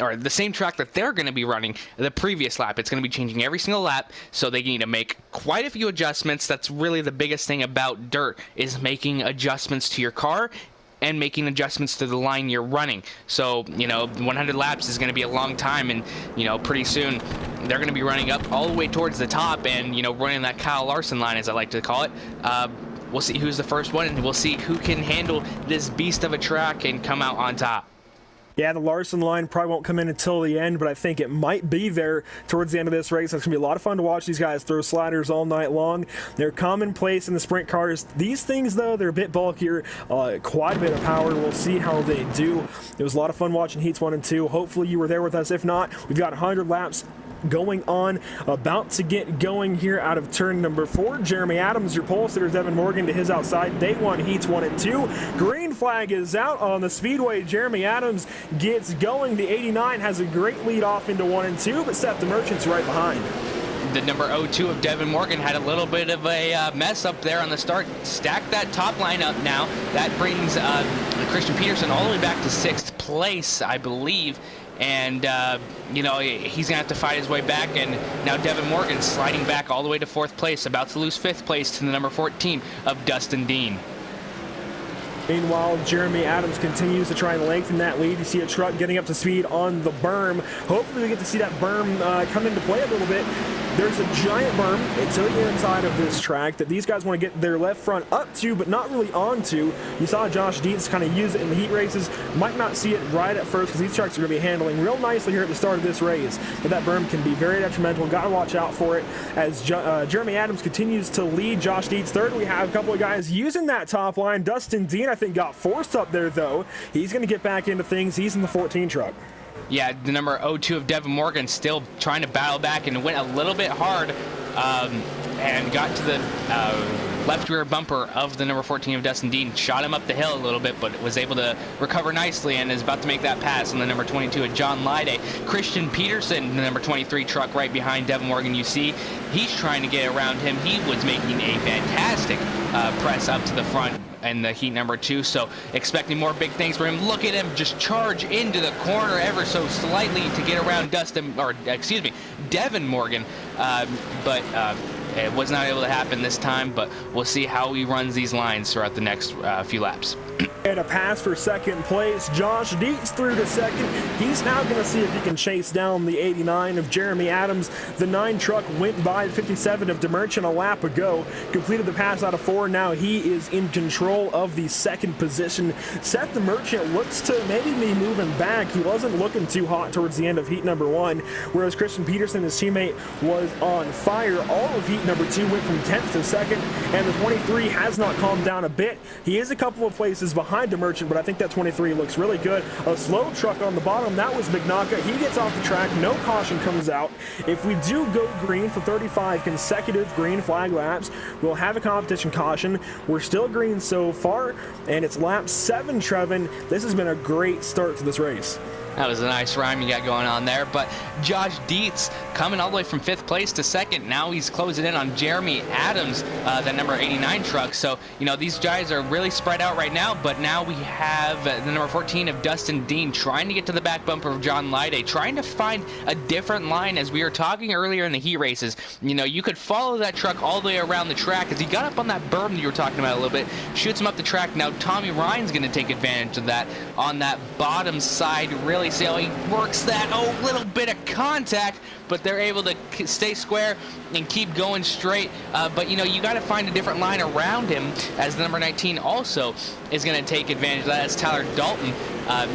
or the same track that they're going to be running the previous lap. It's going to be changing every single lap, so they need to make quite a few adjustments. That's really the biggest thing about dirt, is making adjustments to your car and making adjustments to the line you're running. So, 100 laps is going to be a long time, and, pretty soon they're going to be running up all the way towards the top and, running that Kyle Larson line, as I like to call it. We'll see who's the first one, and we'll see who can handle this beast of a track and come out on top. Yeah, the Larson line probably won't come in until the end, but I think it might be there towards the end of this race. It's going to be a lot of fun to watch these guys throw sliders all night long. They're commonplace in the sprint cars. These things, though, they're a bit bulkier, quite a bit of power. We'll see how they do. It was a lot of fun watching heats 1 and 2. Hopefully you were there with us. If not, we've got 100 laps going on, about to get going here out of turn number 4. Jeremy Adams, your pole sitter, Devin Morgan to his outside. Day 1, heats 1 and 2. Green flag is out on the speedway. Jeremy Adams gets going. The 89 has a great lead off into 1 and 2, but Seth the Merchant's right behind. The number 02 of Devin Morgan had a little bit of a mess up there on the start. Stacked that top line up now. That brings Christian Peterson all the way back to 6th place, I believe. And, he's going to have to fight his way back. And now Devin Morgan sliding back all the way to 4th place, about to lose 5th place to the number 14 of Dustin Dean. Meanwhile, Jeremy Adams continues to try and lengthen that lead. You see a truck getting up to speed on the berm. Hopefully we get to see that berm come into play a little bit. There's a giant berm to the inside of this track that these guys want to get their left front up to, but not really onto. You saw Josh Dietz kind of use it in the heat races. Might not see it right at first because these trucks are going to be handling real nicely here at the start of this race. But that berm can be very detrimental. Got to watch out for it as Jeremy Adams continues to lead Josh Dietz third. We have a couple of guys using that top line. Dustin Dean, I think, got forced up there, though. He's going to get back into things. He's in the 14 truck. Yeah, the number 02 of Devin Morgan still trying to battle back and went a little bit hard and got to the left rear bumper of the number 14 of Dustin Dean. Shot him up the hill a little bit, but was able to recover nicely and is about to make that pass on the number 22 of John Lyday. Christian Peterson, the number 23 truck right behind Devin Morgan, you see. He's trying to get around him. He was making a fantastic press up to the front in the heat number 2, so expecting more big things for him. Look at him just charge into the corner ever so slightly to get around Devin Morgan, but it was not able to happen this time, but we'll see how he runs these lines throughout the next few laps. And a pass for second place. Josh Dietz through to second. He's now going to see if he can chase down the 89 of Jeremy Adams. The 9 truck went by the 57 of DeMerchant a lap ago. Completed the pass out of 4. Now he is in control of the second position. Seth the Merchant looks to maybe be moving back. He wasn't looking too hot towards the end of heat number 1, whereas Christian Peterson, his teammate, was on fire. All of heat number 2 went from 10th to 2nd, and the 23 has not calmed down a bit. He is a couple of places behind DeMerchant, but I think that 23 looks really good. A slow truck on the bottom, that was McNaka. He gets off the track, no caution comes out. If we do go green for 35 consecutive green flag laps, we'll have a competition caution. We're still green so far, and it's lap 7, Trevin. This has been a great start to this race. That was a nice rhyme you got going on there. But Josh Dietz coming all the way from 5th place to 2nd. Now he's closing in on Jeremy Adams, the number 89 truck. So, these guys are really spread out right now. But now we have the number 14 of Dustin Dean trying to get to the back bumper of John Lyday, trying to find a different line. As we were talking earlier in the heat races, you could follow that truck all the way around the track as he got up on that berm that you were talking about a little bit, shoots him up the track. Now Tommy Ryan's going to take advantage of that on that bottom side, really really see how he works that little bit of contact, but they're able to stay square and keep going straight. But you know, you got to find a different line around him, as the number 19 also is going to take advantage of that. That's Tyler Dalton.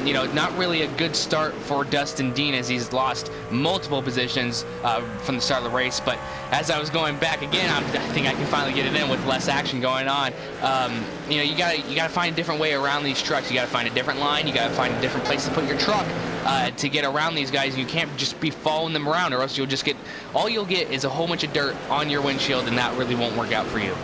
You know, not really a good start for Dustin Dean, as he's lost multiple positions from the start of the race. But as I was going back again, I think I can finally get it in with less action going on. You know, you gotta find a different way around these trucks. You gotta find a different line. You gotta find a different place to put your truck to get around these guys. You can't just be following them around, or else you'll just get, all you'll get is a whole bunch of dirt on your windshield, and that really won't work out for you.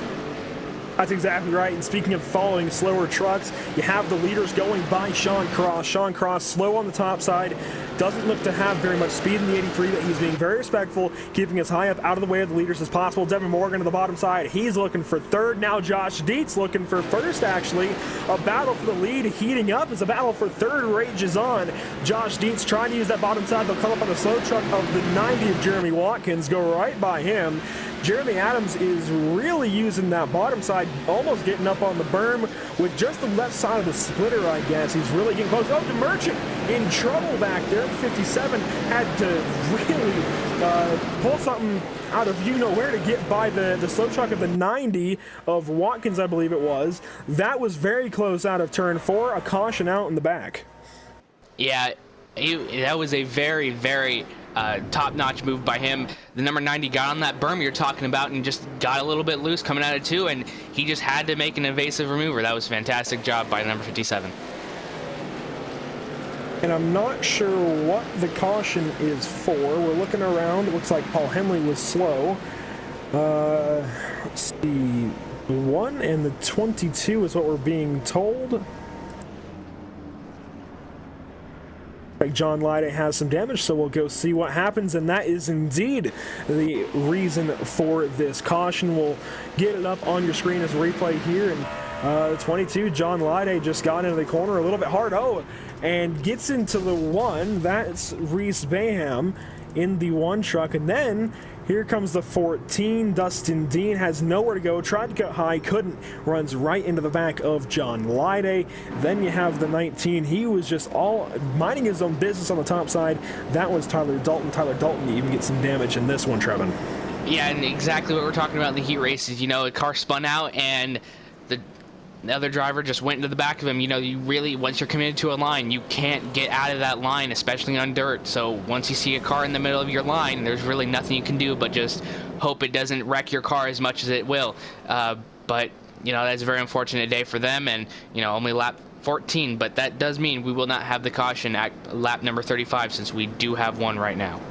That's exactly right. And speaking of following slower trucks, you have the leaders going by Sean Cross. Sean Cross slow on the top side, doesn't look to have very much speed in the 83, but he's being very respectful, keeping as high up out of the way of the leaders as possible. Devin Morgan on the bottom side, he's looking for third. Now Josh Dietz looking for first, actually. A battle for the lead heating up as a battle for third rages on. Josh Dietz trying to use that bottom side. They'll come up on the slow truck of the 90 of Jeremy Watkins, go right by him. Jeremy Adams is really using that bottom side, almost getting up on the berm with just the left side of the splitter, I guess. He's really getting close. Oh, DeMerchant in trouble back there. 57 had to really pull something out of you-know-where to get by the slow truck of the 90 of Watkins, I believe it was. That was very close out of turn 4, a caution out in the back. Yeah, that was a very, very top-notch move by him. The number 90 got on that berm you're talking about and just got a little bit loose coming out of 2, and he just had to make an evasive remover. That was a fantastic job by number 57. And I'm not sure what the caution is for. We're looking around. It looks like Paul Henley was slow. Let's see. The 1 and the 22 is what we're being told. John Lyday has some damage, so we'll go see what happens, and that is indeed the reason for this caution. We'll get it up on your screen as a replay here, and 22, John Lyday just got into the corner a little bit hard, and gets into the 1. That's Reese Bayham in the 1 truck, and then here comes the 14. Dustin Dean has nowhere to go, tried to cut high, couldn't, runs right into the back of John Lyday. Then you have the 19. He was just all minding his own business on the top side. That was Tyler Dalton. Tyler Dalton even gets some damage in this one, Trevin. Yeah, and exactly what we're talking about in the heat races. You know, a car spun out, and the other driver just went into the back of him. You know, you really, once you're committed to a line, you can't get out of that line, especially on dirt. So once you see a car in the middle of your line, there's really nothing you can do but just hope it doesn't wreck your car as much as it will. But, you know, that's a very unfortunate day for them, and, you know, only lap 14. But that does mean we will not have the caution at lap number 35, since we do have one right now.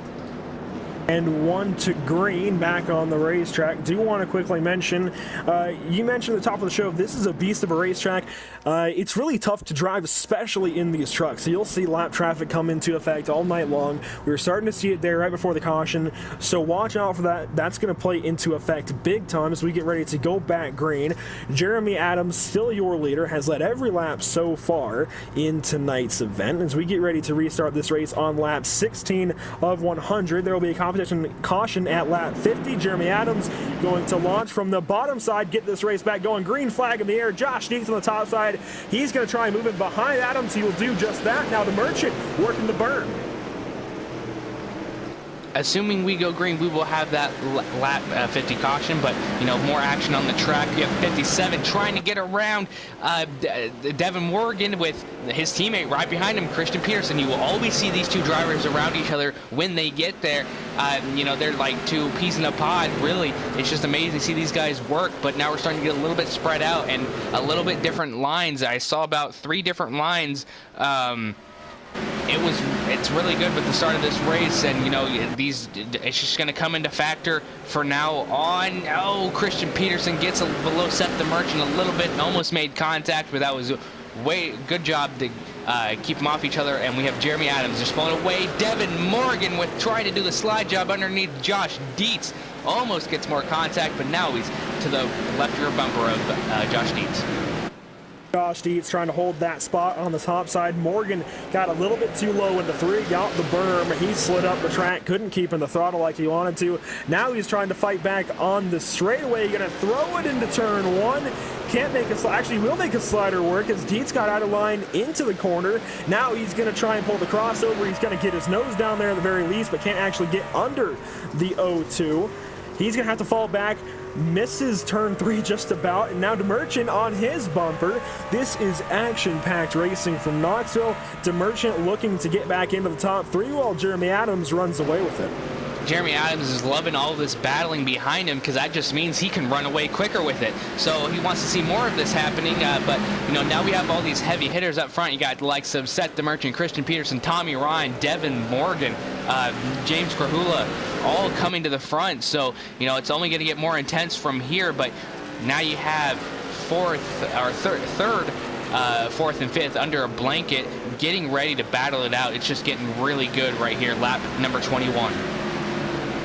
And 1 to green back on the racetrack. Do want to quickly mention, you mentioned at the top of the show, this is a beast of a racetrack. It's really tough to drive, especially in these trucks. So you'll see lap traffic come into effect all night long. We're starting to see it there right before the caution, so watch out for that. That's going to play into effect big time as we get ready to go back green. Jeremy Adams, still your leader, has led every lap so far in tonight's event. As we get ready to restart this race on lap 16 of 100, there will be a caution at lap 50. Jeremy Adams going to launch from the bottom side, get this race back going. Green flag in the air. Josh Dietz on the top side. He's going to try and move it behind Adams. He will do just that. Now the Merchant working the berm. Assuming we go green, we will have that lap 50 caution, but, you know, more action on the track. You have 57 trying to get around Devin Morgan with his teammate right behind him, Christian Peterson. You will always see these two drivers around each other when they get there. You know, they're like two peas in a pod, really. It's just amazing to see these guys work, but now we're starting to get a little bit spread out and a little bit different lines. I saw about 3 different lines. It's really good with the start of this race, and, you know, it's just going to come into factor for now on. Oh, Christian Peterson gets below Seth the Merchant a little bit and almost made contact, but that was good job to keep them off each other. And we have Jeremy Adams just pulling away. Devin Morgan with trying to do the slide job underneath Josh Dietz. Almost gets more contact, but now he's to the left rear bumper of Josh Dietz. Josh Dietz trying to hold that spot on the top side. Morgan got a little bit too low into 3, got the berm. He slid up the track, couldn't keep in the throttle like he wanted to. Now he's trying to fight back on the straightaway. Gonna throw it into turn 1. Can't make a actually will make a slider work as Dietz got out of line into the corner. Now he's gonna try and pull the crossover. He's gonna get his nose down there at the very least, but can't actually get under the O2. He's gonna have to fall back. Misses turn 3 just about, and now DeMerchant on his bumper. This is action-packed racing from Knoxville. DeMerchant looking to get back into the top 3 while Jeremy Adams runs away with it. Jeremy Adams is loving all this battling behind him because that just means he can run away quicker with it. So he wants to see more of this happening. But now we have all these heavy hitters up front. You got the likes of Seth DeMerchant, Christian Peterson, Tommy Ryan, Devin Morgan, James Krahula, all coming to the front. So it's only going to get more intense from here. But now you have third, fourth, and fifth under a blanket, getting ready to battle it out. It's just getting really good right here. Lap number 21.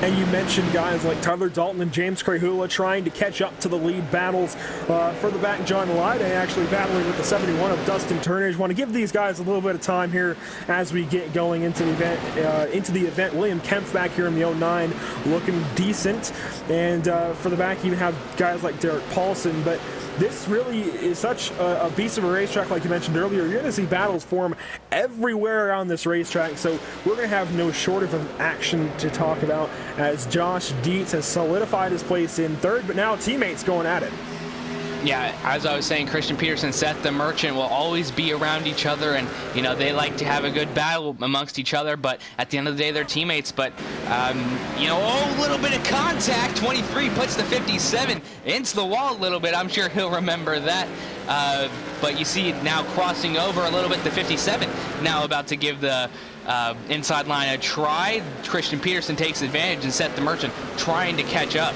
And you mentioned guys like Tyler Dalton and James Krahula trying to catch up to the lead battles. Further back, John Lyde actually battling with the 71 of Dustin Turnage. Want to give these guys a little bit of time here as we get going into the event. William Kempf back here in the 09 looking decent. And for the back, you have guys like Derek Paulson. But this really is such a beast of a racetrack, like you mentioned earlier. You're going to see battles form everywhere around this racetrack, so we're going to have no shortage of action to talk about as Josh Dietz has solidified his place in third, but now teammates going at it. Yeah, as I was saying, Christian Peterson, Seth DeMerchant will always be around each other, and they like to have a good battle amongst each other, but at the end of the day, they're teammates. But a little bit of contact. 23 puts the 57 into the wall a little bit. I'm sure he'll remember that. But you see now crossing over a little bit, the 57 now about to give the inside line a try. Christian Peterson takes advantage, and Seth DeMerchant trying to catch up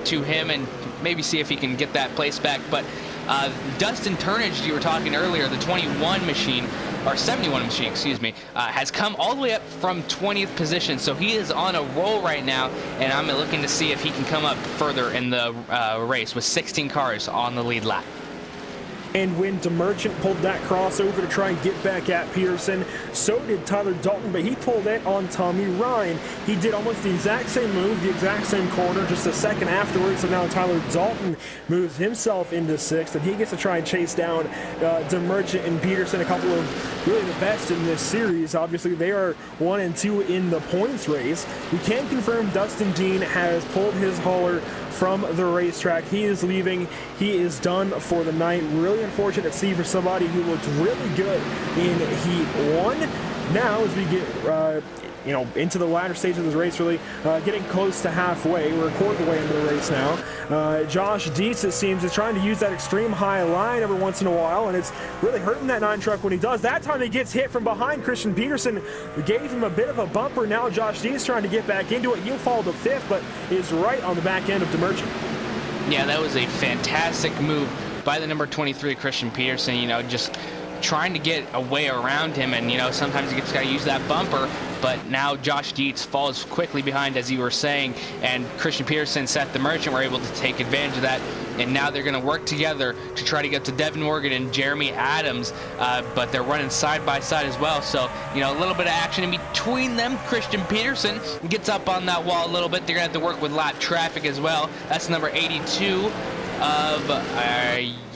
to him and maybe see if he can get that place back. But Dustin Turnage, you were talking earlier, the 21 machine, or 71 machine, excuse me, has come all the way up from 20th position. So he is on a roll right now, and I'm looking to see if he can come up further in the race with 16 cars on the lead lap. And when DeMerchant pulled that crossover to try and get back at Peterson, so did Tyler Dalton, but he pulled it on Tommy Ryan. He did almost the exact same move, the exact same corner, just a second afterwards. So now Tyler Dalton moves himself into sixth, and he gets to try and chase down DeMerchant and Peterson, a couple of really the best in this series. Obviously, they are 1 and 2 in the points race. We can confirm Dustin Dean has pulled his hauler from the racetrack. He is leaving. He is done for the night. Really unfortunate to see for somebody who looked really good in Heat 1. Now, as we get into the latter stage of this race, really getting close to halfway. We're a quarter of the way into the race now. Josh Dietz, it seems, is trying to use that extreme high line every once in a while, and it's really hurting that 9 truck when he does. That time he gets hit from behind. Christian Peterson gave him a bit of a bumper. Now Josh Dietz trying to get back into it. He'll fall to 5th, but is right on the back end of DeMerchant. Yeah, that was a fantastic move by the number 23 Christian Peterson, just trying to get a way around him, and sometimes he just got to use that bumper. But now Josh Dietz falls quickly behind, as you were saying, and Christian Peterson, Seth DeMerchant were able to take advantage of that, and now they're going to work together to try to get to Devin Morgan and Jeremy Adams, but they're running side by side as well. So a little bit of action in between them. Christian Peterson gets up on that wall a little bit. They're going to have to work with lap traffic as well. That's number 82 of the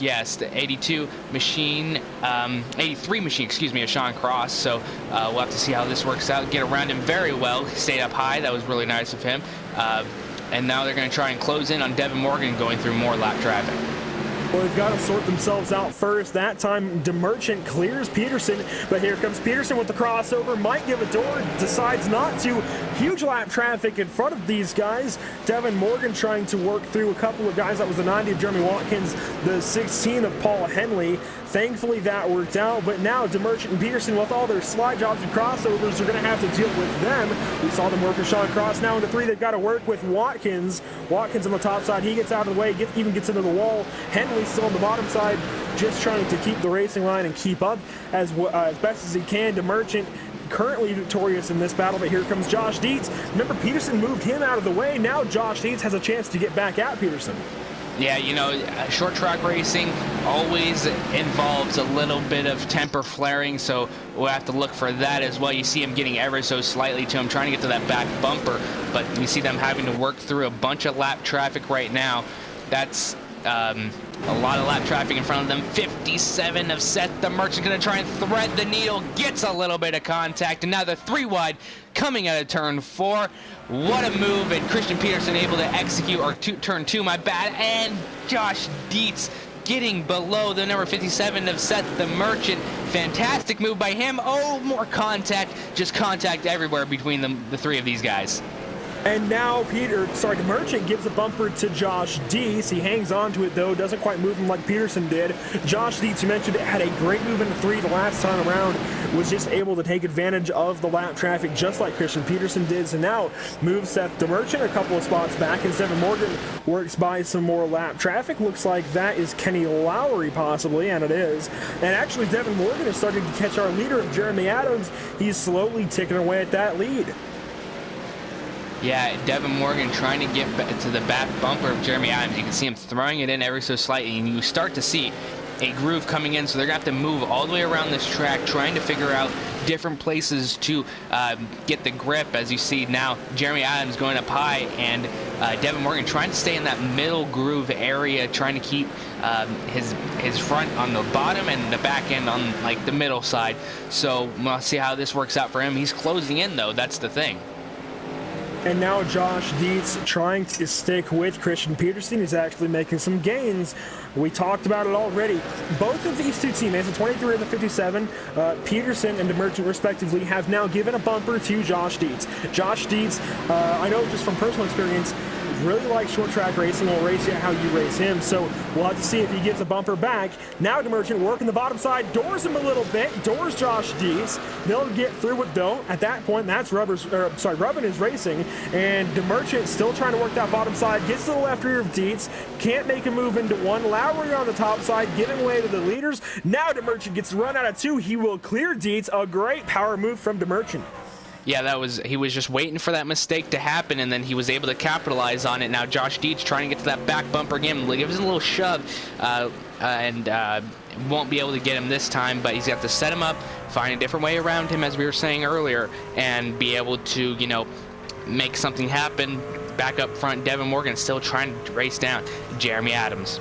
82 machine, 83 machine, excuse me, of Sean Cross. So we'll have to see how this works out. Get around him very well. He stayed up high. That was really nice of him. And now they're going to try and close in on Devin Morgan going through more lap traffic. Well, they've got to sort themselves out first. That time, DeMerchant clears Peterson, but here comes Peterson with the crossover. Might give a door, decides not to. Huge lap traffic in front of these guys. Devin Morgan trying to work through a couple of guys. That was the 90 of Jeremy Watkins, the 16 of Paul Henley. Thankfully, that worked out, but now DeMerchant and Peterson, with all their slide jobs and crossovers, are going to have to deal with them. We saw them work with Sean Cross. Now into 3, they've got to work with Watkins. Watkins on the top side, he gets out of the way, even gets into the wall. Henley still on the bottom side, just trying to keep the racing line and keep up as best as he can. DeMerchant currently victorious in this battle, but here comes Josh Dietz. Remember, Peterson moved him out of the way. Now Josh Dietz has a chance to get back at Peterson. Yeah, you know, short track racing always involves a little bit of temper flaring, so we'll have to look for that as well. You see him getting ever so slightly to him, trying to get to that back bumper, but you see them having to work through a bunch of lap traffic right now. That's a lot of lap traffic in front of them. 57 of Seth the Merchant going to try and thread the needle, gets a little bit of contact, and now the 3 wide coming out of turn 4. What a move, and Christian Peterson able to execute, or turn 2, my bad, and Josh Dietz getting below the number 57 of Seth the Merchant. Fantastic move by him. Oh, more contact, just contact everywhere between the 3 of these guys. And now the Merchant gives a bumper to Josh Dietz. He hangs on to it, though, doesn't quite move him like Peterson did. Josh Dietz, you mentioned, had a great move into 3 the last time around, was just able to take advantage of the lap traffic just like Christian Peterson did. So now moves Seth the Merchant a couple of spots back, and Devin Morgan works by some more lap traffic. Looks like that is Kenny Lowry possibly, and it is. And actually Devin Morgan is starting to catch our leader of Jeremy Adams. He's slowly ticking away at that lead. Yeah, Devin Morgan trying to get to the back bumper of Jeremy Adams. You can see him throwing it in ever so slightly, and you start to see a groove coming in, so they're going to have to move all the way around this track, trying to figure out different places to get the grip. As you see now, Jeremy Adams going up high, and Devin Morgan trying to stay in that middle groove area, trying to keep his front on the bottom and the back end on like the middle side. So we'll see how this works out for him. He's closing in, though. That's the thing. And now Josh Dietz trying to stick with Christian Peterson. He's actually making some gains. We talked about it already. Both of these 2 teammates, the 23 and the 57, Peterson and DeMerchant respectively, have now given a bumper to Josh Dietz. Josh Dietz, I know just from personal experience, really likes short track racing. Will race you how you race him, so we'll have to see if he gives a bumper back. Now DeMerchant working the bottom side, doors him a little bit, doors Josh Dietz. They'll get through it though. At that point, that's Rubbin is racing, and DeMerchant still trying to work that bottom side, gets to the left rear of Dietz, can't make a move into 1. Lowry on the top side, giving way to the leaders. Now DeMerchant gets run out of 2. He will clear Dietz. A great power move from DeMerchant. Yeah, he was just waiting for that mistake to happen, and then he was able to capitalize on it. Now Josh Dietz trying to get to that back bumper again, gives him a little shove, and won't be able to get him this time, but he's got to set him up, find a different way around him, as we were saying earlier, and be able to, you know, make something happen. Back up front, Devin Morgan still trying to race down Jeremy Adams.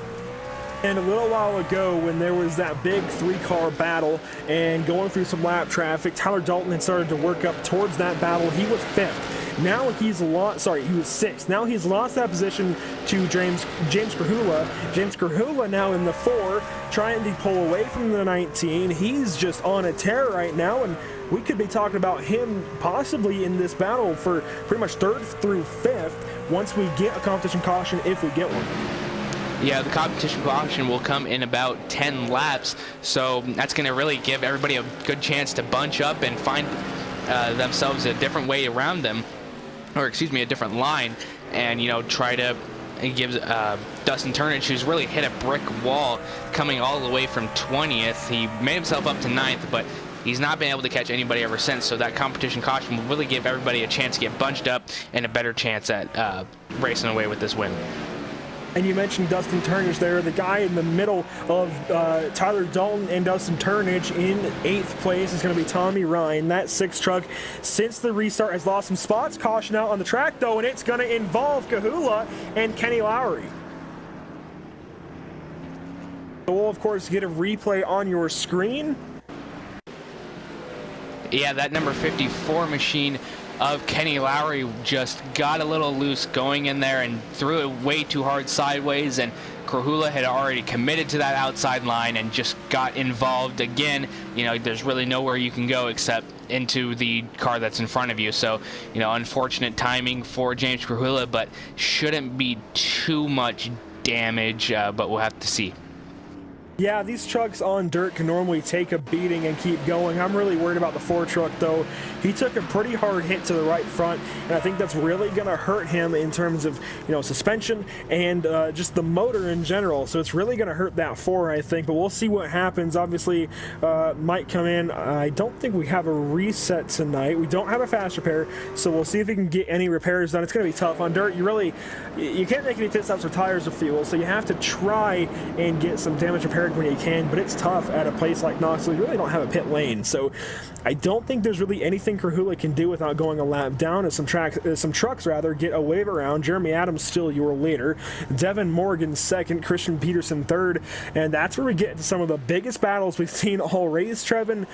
And a little while ago, when there was that big 3-car battle and going through some lap traffic, Tyler Dalton had started to work up towards that battle. He was 5th. Now he's lost, he was 6th. Now he's lost that position to James Krahula. James Krahula now in the 4, trying to pull away from the 19. He's just on a tear right now, and we could be talking about him possibly in this battle for pretty much 3rd through 5th once we get a competition caution, if we get one. Yeah, the competition caution will come in about 10 laps, so that's going to really give everybody a good chance to bunch up and find themselves a different way around them, or excuse me, a different line, and, you know, try to give Dustin Turnage, who's really hit a brick wall coming all the way from 20th. He made himself up to 9th, but he's not been able to catch anybody ever since, so that competition caution will really give everybody a chance to get bunched up and a better chance at racing away with this win. And you mentioned Dustin Turnage there, the guy in the middle of Tyler Dalton and Dustin Turnage. In 8th place is going to be Tommy Ryan. That 6th truck, since the restart, has lost some spots. Caution out on the track, though, and it's going to involve Krahula and Kenny Lowry. So we'll, of course, get a replay on your screen. Yeah, that number 54 machine of Kenny Lowry just got a little loose going in there and threw it way too hard sideways, and Krahula had already committed to that outside line and just got involved again. You know, there's really nowhere you can go except into the car that's in front of you. So, you know, unfortunate timing for James Krahula, but shouldn't be too much damage, but we'll have to see. Yeah, these trucks on dirt can normally take a beating and keep going. I'm really worried about the Ford truck, though. He took a pretty hard hit to the right front, and I think that's really going to hurt him in terms of, suspension and just the motor in general. So it's really going to hurt that Ford, I think. But we'll see what happens. Obviously, might come in. I don't think we have a reset tonight. We don't have a fast repair, so we'll see if we can get any repairs done. It's going to be tough on dirt. You can't make any pit stops or tires or fuel, so you have to try and get some damage repaired when you can, but it's tough at a place like Knoxville. You really don't have a pit lane, so I don't think there's really anything Krahula can do without going a lap down, as some trucks get a wave around. Jeremy Adams still your leader, Devin Morgan second, Christian Peterson third, and that's where we get to some of the biggest battles we've seen all race, Trevin.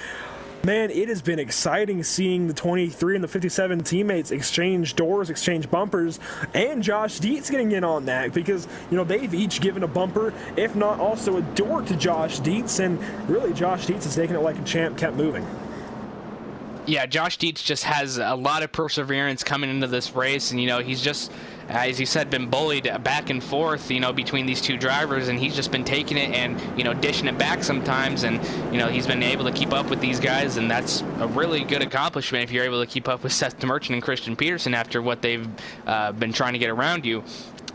Man, it has been exciting seeing the 23 and the 57 teammates exchange doors, exchange bumpers, and Josh Dietz getting in on that because, they've each given a bumper, if not also a door to Josh Dietz, and really Josh Dietz is taking it like a champ, kept moving. Yeah, Josh Dietz just has a lot of perseverance coming into this race, and he's just, as you said, been bullied back and forth, between these two drivers, and he's just been taking it and, dishing it back sometimes, and, he's been able to keep up with these guys, and that's a really good accomplishment if you're able to keep up with Seth Merchant and Christian Peterson after what they've been trying to get around you.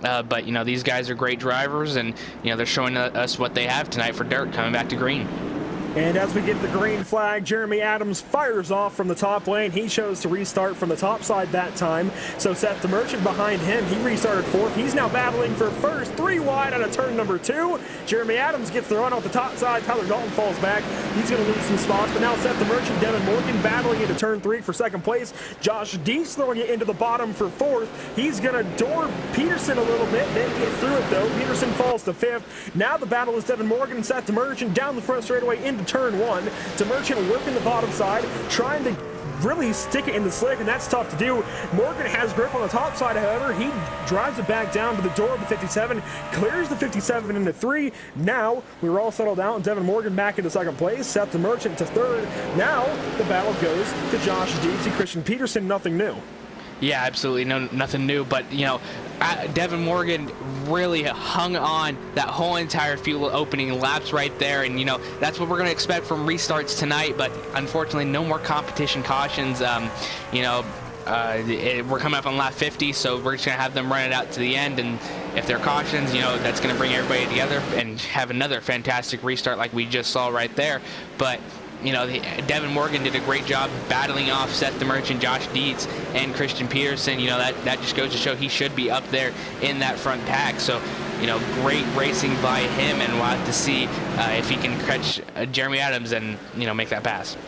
But, these guys are great drivers, and, they're showing us what they have tonight for dirt coming back to green. And as we get the green flag, Jeremy Adams fires off from the top lane. He chose to restart from the top side that time. So Seth the Merchant behind him, he restarted fourth. He's now battling for first, 3 wide out of turn number 2. Jeremy Adams gets the run off the top side. Tyler Dalton falls back. He's going to lose some spots, but now Seth the Merchant, Devin Morgan battling into turn 3 for second place. Josh Dietz throwing it into the bottom for fourth. He's going to door Peterson a little bit, then get through it though. Peterson falls to fifth. Now the battle is Devin Morgan and Seth the Merchant down the front straightaway into turn 1. To Merchant working the bottom side, trying to really stick it in the slick, and that's tough to do. Morgan has grip on the top side, however. He drives it back down to the door of the 57, clears the 57 into 3. Now we're all settled out, and Devin Morgan back into second place, Seth the Merchant to third. Now the battle goes to Josh Dietz and Christian Peterson, nothing new. Yeah, absolutely, nothing new, but Devin Morgan really hung on that whole entire field opening laps right there, and that's what we're going to expect from restarts tonight, but unfortunately no more competition cautions. We're coming up on lap 50, so we're just going to have them run it out to the end, and if they're cautions, that's going to bring everybody together and have another fantastic restart like we just saw right there. But Devin Morgan did a great job battling off Seth the Merchant, Josh Dietz, and Christian Peterson. That just goes to show he should be up there in that front pack. So, great racing by him, and we'll have to see if he can catch Jeremy Adams and, make that pass.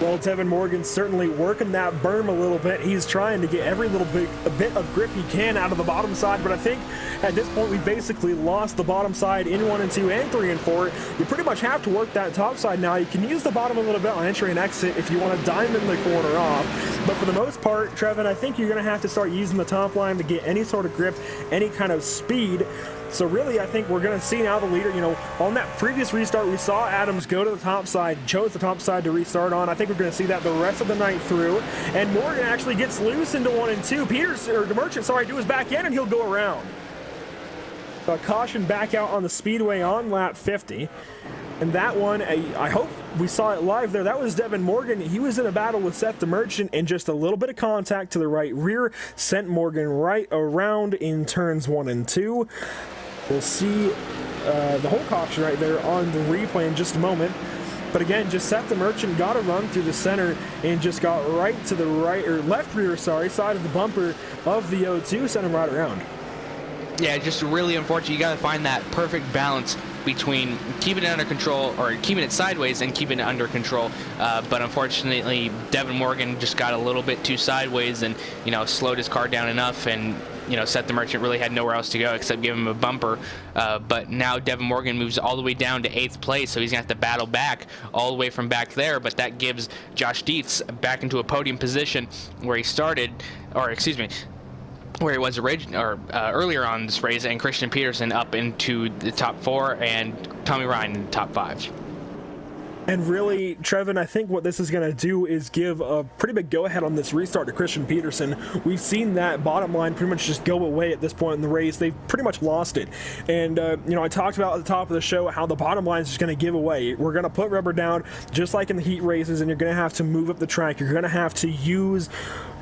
Well, Devin Morgan's certainly working that berm a little bit. He's trying to get every little bit of grip he can out of the bottom side, but I think at this point we've basically lost the bottom side in 1 and 2 and 3 and 4. You pretty much have to work that top side now. You can use the bottom a little bit on entry and exit if you want to diamond the corner off, but for the most part, Trevin, I think you're going to have to start using the top line to get any sort of grip, any kind of speed. So really, I think we're going to see now the leader, on that previous restart, we saw Adams go to the top side, chose the top side to restart on. I think we're going to see that the rest of the night through. And Morgan actually gets loose into 1 and 2. The Merchant, do his back end, and he'll go around. A caution back out on the speedway on lap 50. And that one, I hope we saw it live there. That was Devin Morgan. He was in a battle with Seth the Merchant, and just a little bit of contact to the right rear sent Morgan right around in turns 1 and 2. We'll see the whole caution right there on the replay in just a moment. But again, just Seth the Merchant got a run through the center and just got right to the left rear side of the bumper of the O2, sent him right around. Yeah, just really unfortunate. You got to find that perfect balance between keeping it under control or keeping it sideways and keeping it under control. But unfortunately, Devin Morgan just got a little bit too sideways and, slowed his car down enough, and Seth the Merchant really had nowhere else to go except give him a bumper. But now Devin Morgan moves all the way down to 8th place, so he's going to have to battle back all the way from back there. But that gives Josh Dietz back into a podium position where he started, where he was earlier on this race, and Christian Peterson up into the top 4 and Tommy Ryan in the top 5. And really, Trevin, I think what this is going to do is give a pretty big go-ahead on this restart to Christian Peterson. We've seen that bottom line pretty much just go away at this point in the race. They've pretty much lost it. And, you know, I talked about at the top of the show how the bottom line is just going to give away. We're going to put rubber down just like in the heat races, and you're going to have to move up the track. You're going to have to use,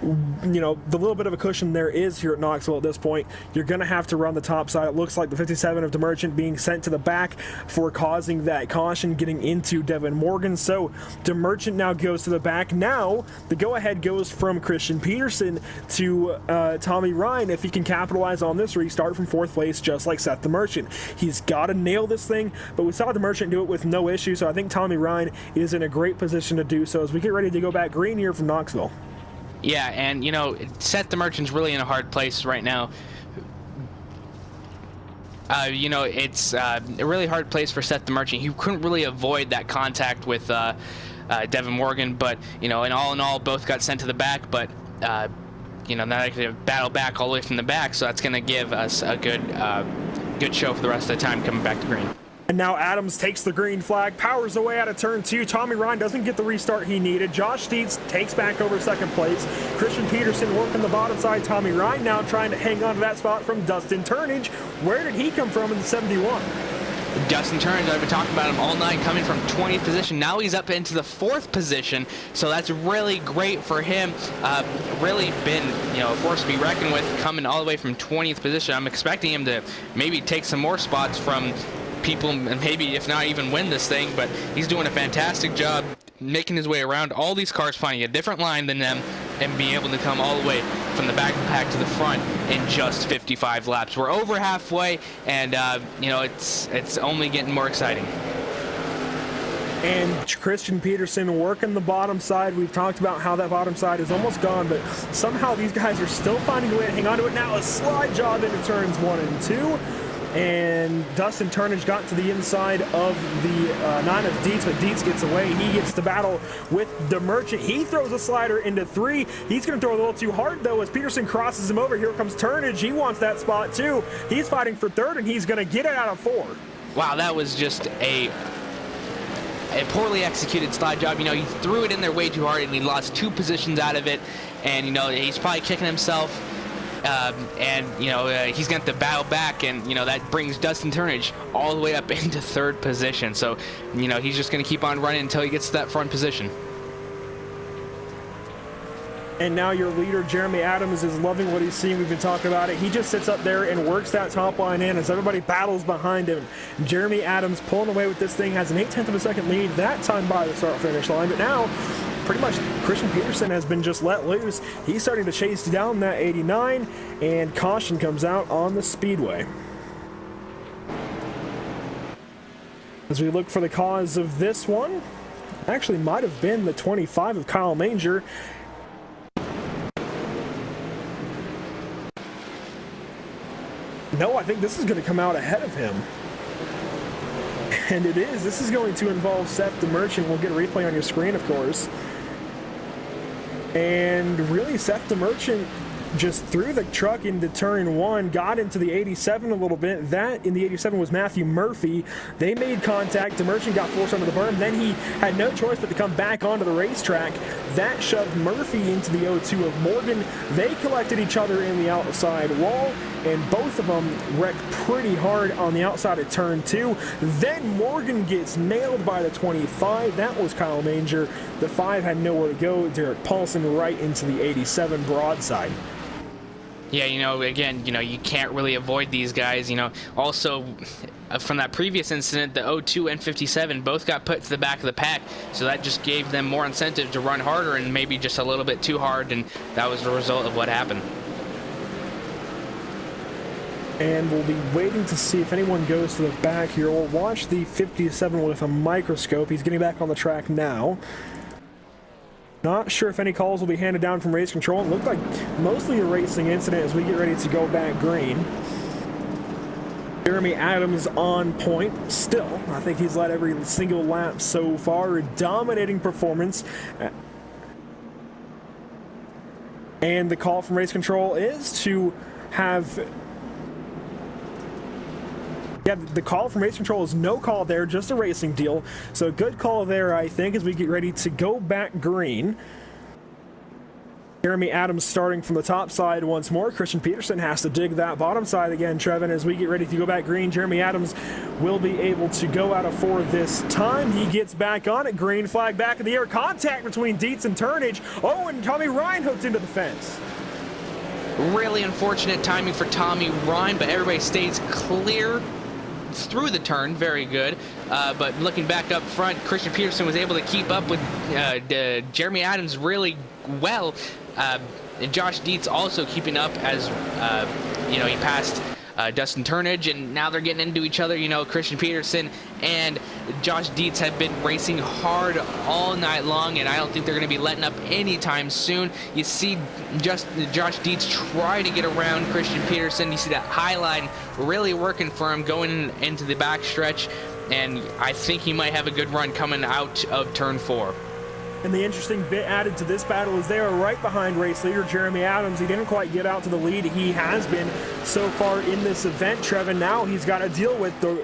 you know, the little bit of a cushion there is here at Knoxville at this point. You're going to have to run the top side. It looks like the 57 of DeMerchant being sent to the back for causing that caution getting into Devin Morgan. So DeMerchant now goes to the back. Now the go-ahead goes from Christian Peterson to Tommy Ryan if he can capitalize on this restart from 4th place just like Seth DeMerchant. He's got to nail this thing, but we saw DeMerchant do it with no issue, so I think Tommy Ryan is in a great position to do so as we get ready to go back green here from Knoxville. Yeah, and you know, Seth DeMerchant's really in a hard place right now. You know, it's a really hard place for Seth DeMerchant. He couldn't really avoid that contact with Devin Morgan, but you know, in all, both got sent to the back. But you know, now they can battle back all the way from the back, so that's going to give us a good show for the rest of the time coming back to green. And now Adams takes the green flag, powers away out of turn 2. Tommy Ryan doesn't get the restart he needed. Josh Dietz takes back over 2nd place. Christian Peterson working the bottom side. Tommy Ryan now trying to hang on to that spot from Dustin Turnage. Where did he come from in the 71? Dustin Turnage, I've been talking about him all night, coming from 20th position. Now he's up into the 4th position, so that's really great for him. Really been, you know, a force to be reckoned with, coming all the way from 20th position. I'm expecting him to maybe take some more spots from people and maybe if not even win this thing, but he's doing a fantastic job making his way around all these cars, finding a different line than them and being able to come all the way from the back of the pack to the front in just 55 laps. We're over halfway, and you know, it's only getting more exciting. And Christian Peterson working the bottom side. We've talked about how that bottom side is almost gone, but somehow these guys are still finding a way to hang on to it. Now a slide job into turns 1 and 2. And Dustin Turnage got to the inside of the 9 of Dietz, but Dietz gets away. He gets to battle with DeMerchant. He throws a slider into 3. He's going to throw a little too hard, though, as Peterson crosses him over. Here comes Turnage. He wants that spot, too. He's fighting for 3rd, and he's going to get it out of 4. Wow, that was just a poorly executed slide job. You know, he threw it in there way too hard, and he lost 2 positions out of it. And, you know, he's probably kicking himself. And you know, he's going to have to battle back, and you know, that brings Dustin Turnage all the way up into 3rd position. So you know, he's just going to keep on running until he gets to that front position. And now your leader, Jeremy Adams, is loving what he's seeing. We've been talking about it. He just sits up there and works that top line in as everybody battles behind him. Jeremy Adams pulling away with this thing, has an 0.8 of a second lead that time by the start-finish line. But now, pretty much Christian Peterson has been just let loose. He's starting to chase down that 89, and caution comes out on the speedway. As we look for the cause of this one, actually might have been the 25 of Kyle Manger. No, I think this is going to come out ahead of him. And it is. This is going to involve Seth DeMerchant. We'll get a replay on your screen, of course. And really, Seth DeMerchant just threw the truck into turn 1, got into the 87 a little bit. That in the 87 was Matthew Murphy. They made contact. DeMerchant got forced under the berm. Then he had no choice but to come back onto the racetrack. That shoved Murphy into the 02 of Morgan. They collected each other in the outside wall, and both of them wrecked pretty hard on the outside of turn 2. Then Morgan gets nailed by the 25. That was Kyle Manger. The 5 had nowhere to go. Derek Paulson right into the 87 broadside. Yeah, you know, again, you know, you can't really avoid these guys. You know, also from that previous incident, the 02 and 57 both got put to the back of the pack, so that just gave them more incentive to run harder and maybe just a little bit too hard, and that was the result of what happened. And we'll be waiting to see if anyone goes to the back here. We'll watch the 57 with a microscope. He's getting back on the track now. Not sure if any calls will be handed down from race control. It looked like mostly a racing incident as we get ready to go back green. Jeremy Adams on point still. I think he's led every single lap so far. A dominating performance. And the call from race control is to have Yeah, the call from Race Control is no call there, just a racing deal. So good call there, I think, as we get ready to go back green. Jeremy Adams starting from the top side once more. Christian Peterson has to dig that bottom side again, Trevin, as we get ready to go back green. Jeremy Adams will be able to go out of 4 this time. He gets back on it. Green flag back in the air. Contact between Dietz and Turnage. Oh, and Tommy Ryan hooked into the fence. Really unfortunate timing for Tommy Ryan, but everybody stays clear through the turn. Very good. But looking back up front, Christian Peterson was able to keep up with Jeremy Adams really well. And Josh Dietz also keeping up as, he passed Dustin Turnage, and now they're getting into each other. Christian Peterson and Josh Dietz have been racing hard all night long, and I don't think they're going to be letting up anytime soon. You see Josh Dietz try to get around Christian Peterson. You see that high line really working for him going into the back stretch, and I think he might have a good run coming out of turn 4. And the interesting bit added to this battle is they are right behind race leader Jeremy Adams. He didn't quite get out to the lead. He has been so far in this event, Trevin. Now he's got to deal with the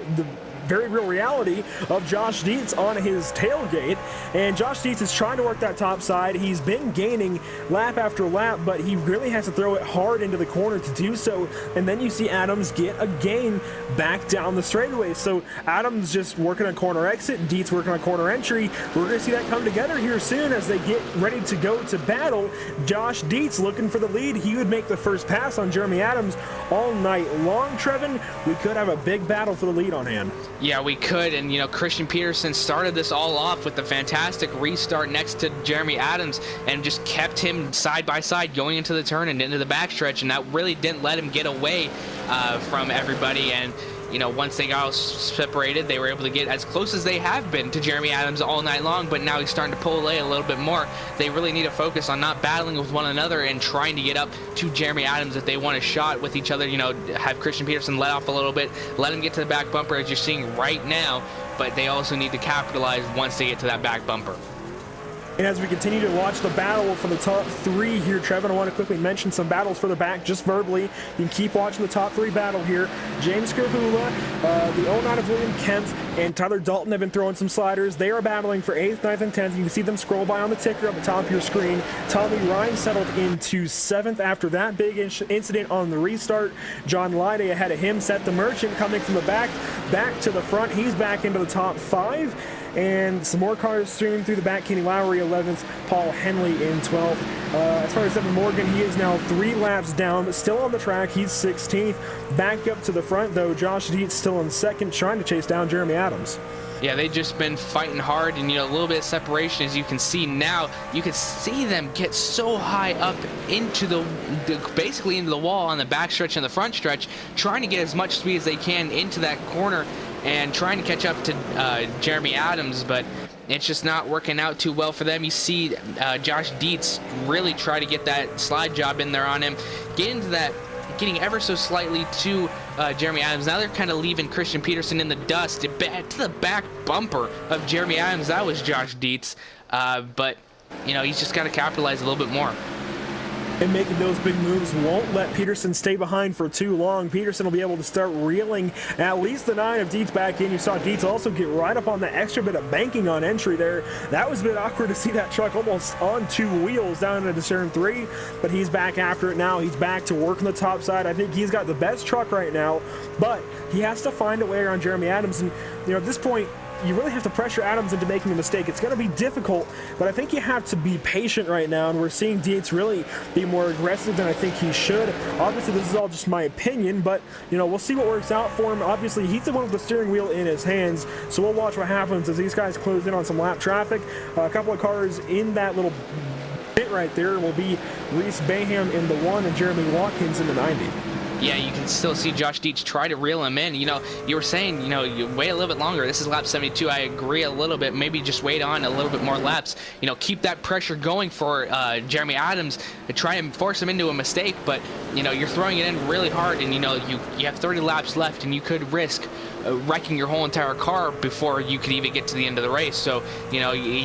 very real reality of Josh Dietz on his tailgate. And Josh Dietz is trying to work that top side. He's been gaining lap after lap, but he really has to throw it hard into the corner to do so. And then you see Adams get a gain back down the straightaway. So Adams just working on corner exit, Dietz working on corner entry. We're going to see that come together here soon as they get ready to go to battle. Josh Dietz looking for the lead. He would make the first pass on Jeremy Adams all night long, Trevin. We could have a big battle for the lead on hand. Yeah, we could, and Christian Peterson started this all off with a fantastic restart next to Jeremy Adams and just kept him side by side going into the turn and into the backstretch, and that really didn't let him get away from everybody. And once they got all separated, they were able to get as close as they have been to Jeremy Adams all night long, but now he's starting to pull away a little bit more. They really need to focus on not battling with one another and trying to get up to Jeremy Adams if they want a shot with each other. Have Christian Peterson let off a little bit, let him get to the back bumper as you're seeing right now, but they also need to capitalize once they get to that back bumper. And as we continue to watch the battle for the top 3 here, Trevin, I want to quickly mention some battles further back, just verbally. You can keep watching the top 3 battle here. James Kerhula, the 09 of William Kemp, and Tyler Dalton have been throwing some sliders. They are battling for 8th, 9th, and 10th. You can see them scroll by on the ticker at the top of your screen. Tommy Ryan settled into 7th after that big incident on the restart. John Lyday ahead of him. Seth the Merchant coming from the back to the front. He's back into the top 5. And some more cars streaming through the back. Kenny Lowry 11th, Paul Henley in 12th. As far as Evan Morgan, he is now 3 laps down, but still on the track. He's 16th. Back up to the front, though. Josh Dietz still in 2nd, trying to chase down Jeremy Adams. Yeah, they've just been fighting hard, and a little bit of separation, as you can see now. You can see them get so high up into basically into the wall on the backstretch and the front stretch, trying to get as much speed as they can into that corner and trying to catch up to Jeremy Adams, but it's just not working out too well for them. You see Josh Dietz really try to get that slide job in there on him, getting ever so slightly to Jeremy Adams. Now they're kind of leaving Christian Peterson in the dust to the back bumper of Jeremy Adams. That was Josh Dietz, but he's just got to capitalize a little bit more. And making those big moves won't let Peterson stay behind for too long. Peterson will be able to start reeling at least the 9 of Dietz back in. You saw Dietz also get right up on the extra bit of banking on entry there. That was a bit awkward to see that truck almost on 2 wheels down into turn 3, but he's back after it now. He's back to work on the top side. I think he's got the best truck right now, but he has to find a way around Jeremy Adams. And at this point, you really have to pressure Adams into making a mistake. It's going to be difficult, but I think you have to be patient right now, and we're seeing Dietz really be more aggressive than I think he should. Obviously, this is all just my opinion, but, we'll see what works out for him. Obviously, he's the one with the steering wheel in his hands, so we'll watch what happens as these guys close in on some lap traffic. A couple of cars in that little bit right there will be Reese Baham in the 1 and Jeremy Watkins in the 90. Yeah, you can still see Josh Dietz try to reel him in. You were saying, you wait a little bit longer. This is lap 72. I agree a little bit. Maybe just wait on a little bit more laps. Keep that pressure going for Jeremy Adams. Try and force him into a mistake, but, you're throwing it in really hard, and, you have 30 laps left, and you could risk wrecking your whole entire car before you could even get to the end of the race. So, you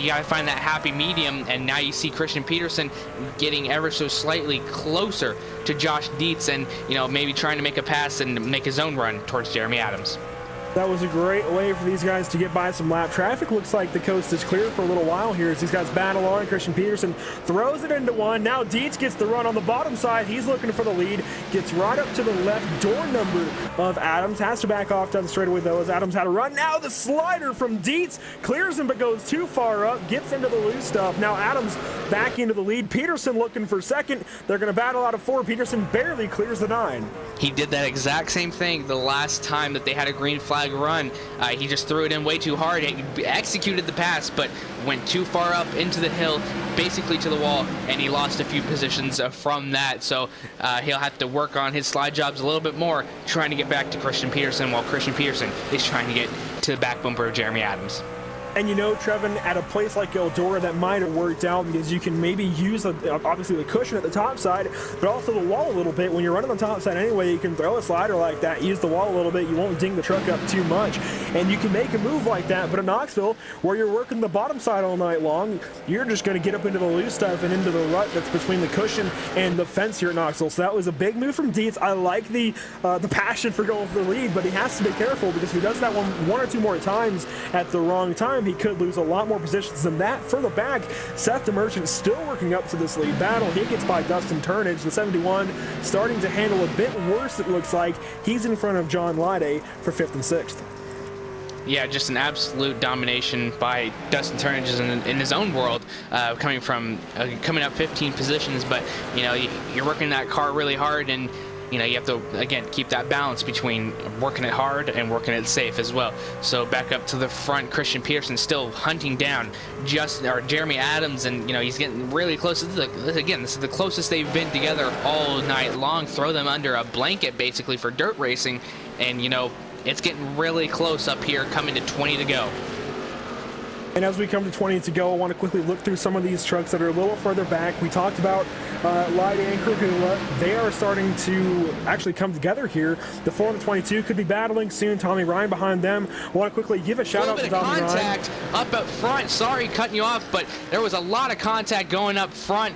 got to find that happy medium, and now you see Christian Peterson getting ever so slightly closer to Josh Dietz and, maybe trying to make a pass and make his own run towards Jeremy Adams. That was a great way for these guys to get by some lap traffic. Looks like the coast is clear for a little while here as these guys battle on. Christian Peterson throws it into one. Now Dietz gets the run on the bottom side. He's looking for the lead. Gets right up to the left door number of Adams. Has to back off down the straightaway though as Adams had a run. Now the slider from Dietz clears him but goes too far up. Gets into the loose stuff. Now Adams back into the lead. Peterson looking for second. They're going to battle out of 4. Peterson barely clears the 9. He did that exact same thing the last time that they had a green flag run. He just threw it in way too hard. He executed the pass, but went too far up into the hill, basically to the wall, and he lost a few positions from that. So he'll have to work on his slide jobs a little bit more, trying to get back to Christian Peterson, while Christian Peterson is trying to get to the back bumper of Jeremy Adams. And you know, Trevin, at a place like Eldora, that might have worked out because you can maybe use, obviously, the cushion at the top side, but also the wall a little bit. When you're running on the top side anyway, you can throw a slider like that, use the wall a little bit. You won't ding the truck up too much. And you can make a move like that. But in Knoxville, where you're working the bottom side all night long, you're just going to get up into the loose stuff and into the rut that's between the cushion and the fence here at Knoxville. So that was a big move from Dietz. I like the passion for going for the lead, but he has to be careful because if he does that one or two more times at the wrong time, he could lose a lot more positions than that. Further back, Seth DeMerchant still working up to this lead battle. He gets by Dustin Turnage, the 71, starting to handle a bit worse, it looks like. He's in front of John Lyday for 5th and 6th. Yeah, just an absolute domination by Dustin Turnage in his own world, coming up 15 positions. But you know, you're working that car really hard, and you know, you have to, again, keep that balance between working it hard and working it safe as well. So back up to the front, Christian Peterson still hunting down Jeremy Adams, and you know, he's getting really close. This is the closest they've been together all night long. Throw them under a blanket basically for dirt racing, and you know, it's getting really close up here, coming to 20 to go. And as we come to 20 to go, I want to quickly look through some of these trucks that are a little further back. We talked about Lyday and Kragula. They are starting to actually come together here. The 4 and the 22 could be battling soon. Tommy Ryan behind them. I want to quickly give a shout out to Tommy Ryan. Contact up front. Sorry, cutting you off, but there was a lot of contact going up front.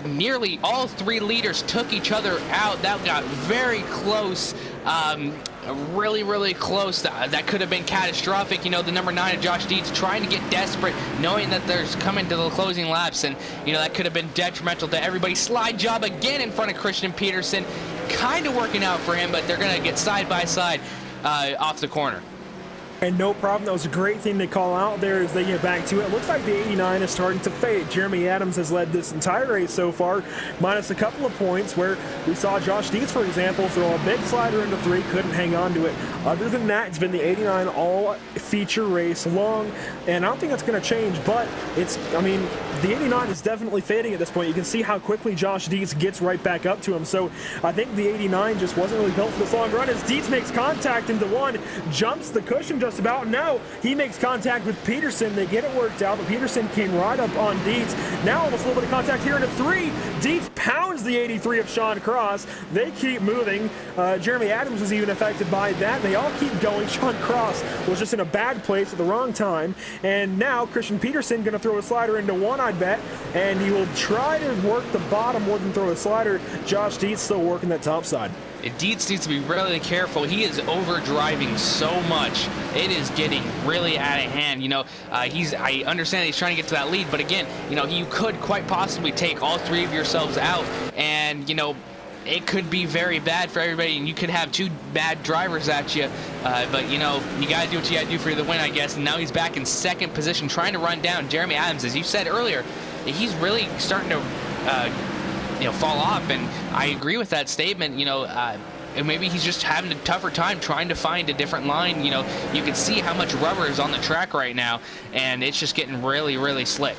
Nearly all 3 leaders took each other out. That got very close. Really close. That could have been catastrophic. You know, the number 9 of Josh Dietz trying to get desperate, knowing that there's coming to the closing laps, and you know, that could have been detrimental to everybody. Slide job again in front of Christian Peterson, kind of working out for him, but they're gonna get side by side off the corner. And no problem. That was a great thing to call out there as they get back to it. It looks like the 89 is starting to fade. Jeremy Adams has led this entire race so far, minus a couple of points where we saw Josh Dietz, for example, throw a big slider into 3, couldn't hang on to it. Other than that, it's been the 89 all-feature race long, and I don't think that's going to change, but the 89 is definitely fading at this point. You can see how quickly Josh Dietz gets right back up to him, so I think the 89 just wasn't really built for this long run as Dietz makes contact into 1, jumps the cushion just about. Now he makes contact with Peterson. They get it worked out, but Peterson came right up on Dietz. Now almost a little bit of contact here into 3. Dietz pounds the 83 of Sean Cross. They keep moving. Jeremy Adams was even affected by that. They all keep going. Sean Cross was just in a bad place at the wrong time. And now Christian Peterson going to throw a slider into 1, I bet. And he will try to work the bottom more than throw a slider. Josh Dietz still working that top side. Dietz needs to be really careful. He is overdriving so much. It is getting really out of hand. You know, I understand he's trying to get to that lead, but again, you know, you could quite possibly take all 3 of yourselves out, and you know, it could be very bad for everybody, and you could have 2 bad drivers at you. But you know, you gotta do what you gotta do for the win, I guess. And now he's back in 2nd position, trying to run down Jeremy Adams. As you said earlier, he's really starting to fall off, and I agree with that statement. You know, and maybe he's just having a tougher time trying to find a different line. You know, you can see how much rubber is on the track right now, and it's just getting really slick.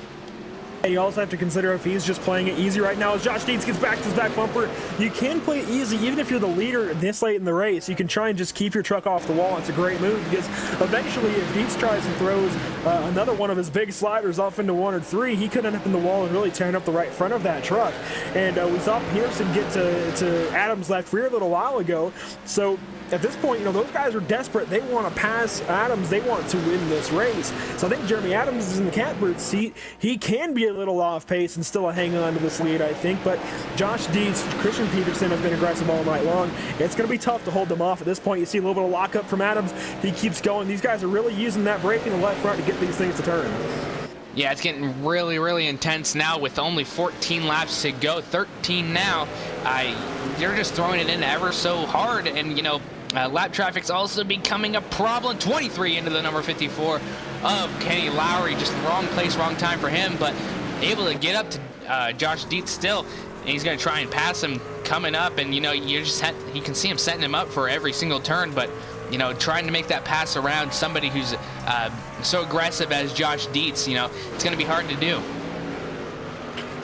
You also have to consider if he's just playing it easy right now. As Josh Dietz gets back to his back bumper, you can play it easy even if you're the leader this late in the race. You can try and just keep your truck off the wall. It's a great move because eventually if Dietz tries and throws another one of his big sliders off into 1 or 3. He could end up in the wall and really tearing up the right front of that truck. And we saw Peterson get to Adams' left rear a little while ago. So at this point, those guys are desperate. They want to pass Adams. They want to win this race. So I think Jeremy Adams is in the catbird seat. He can be a little off pace and still hang on to this lead, I think. But Josh Dietz, Christian Peterson have been aggressive all night long. It's going to be tough to hold them off at this point. You see a little bit of lockup from Adams. He keeps going. These guys are really using that brake in the left front to get these things to turn. Yeah, it's getting really, really intense now with only 14 laps to go. 13 now. They're just throwing it in ever so hard. And, lap traffic's also becoming a problem. 23 into the number 54 of Kenny Lowry. Just wrong place, wrong time for him, but able to get up to Josh Dietz still. And he's going to try and pass him coming up. And, you can see him setting him up for every single turn, but trying to make that pass around somebody who's so aggressive as Josh Dietz, it's going to be hard to do.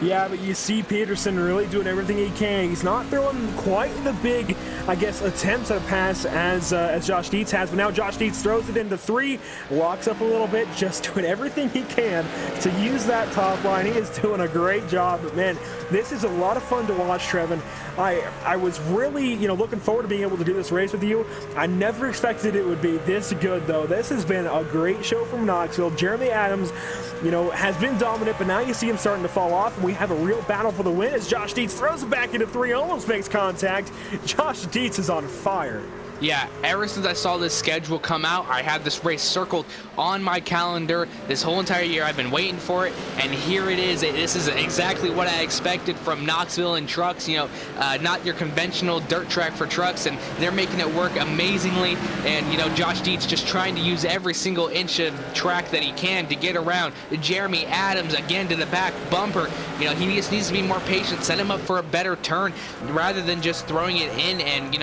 Yeah, but you see Peterson really doing everything he can. He's not throwing quite the big, attempts at a pass as Josh Dietz has. But now Josh Dietz throws it into 3, locks up a little bit, just doing everything he can to use that top line. He is doing a great job. But, man, this is a lot of fun to watch, Trevin. I was really, looking forward to being able to do this race with you. I never expected it would be this good, though. This has been a great show from Knoxville. Jeremy Adams, has been dominant, but now you see him starting to fall off, and we have a real battle for the win as Josh Dietz throws it back into 3, almost makes contact. Josh Dietz is on fire. Yeah, ever since I saw this schedule come out, I had this race circled on my calendar this whole entire year. I've been waiting for it, and here it is. This is exactly what I expected from Knoxville and trucks. Not your conventional dirt track for trucks, and they're making it work amazingly. And, Josh Dietz just trying to use every single inch of track that he can to get around. Jeremy Adams, again, to the back bumper. He just needs to be more patient, set him up for a better turn rather than just throwing it in and,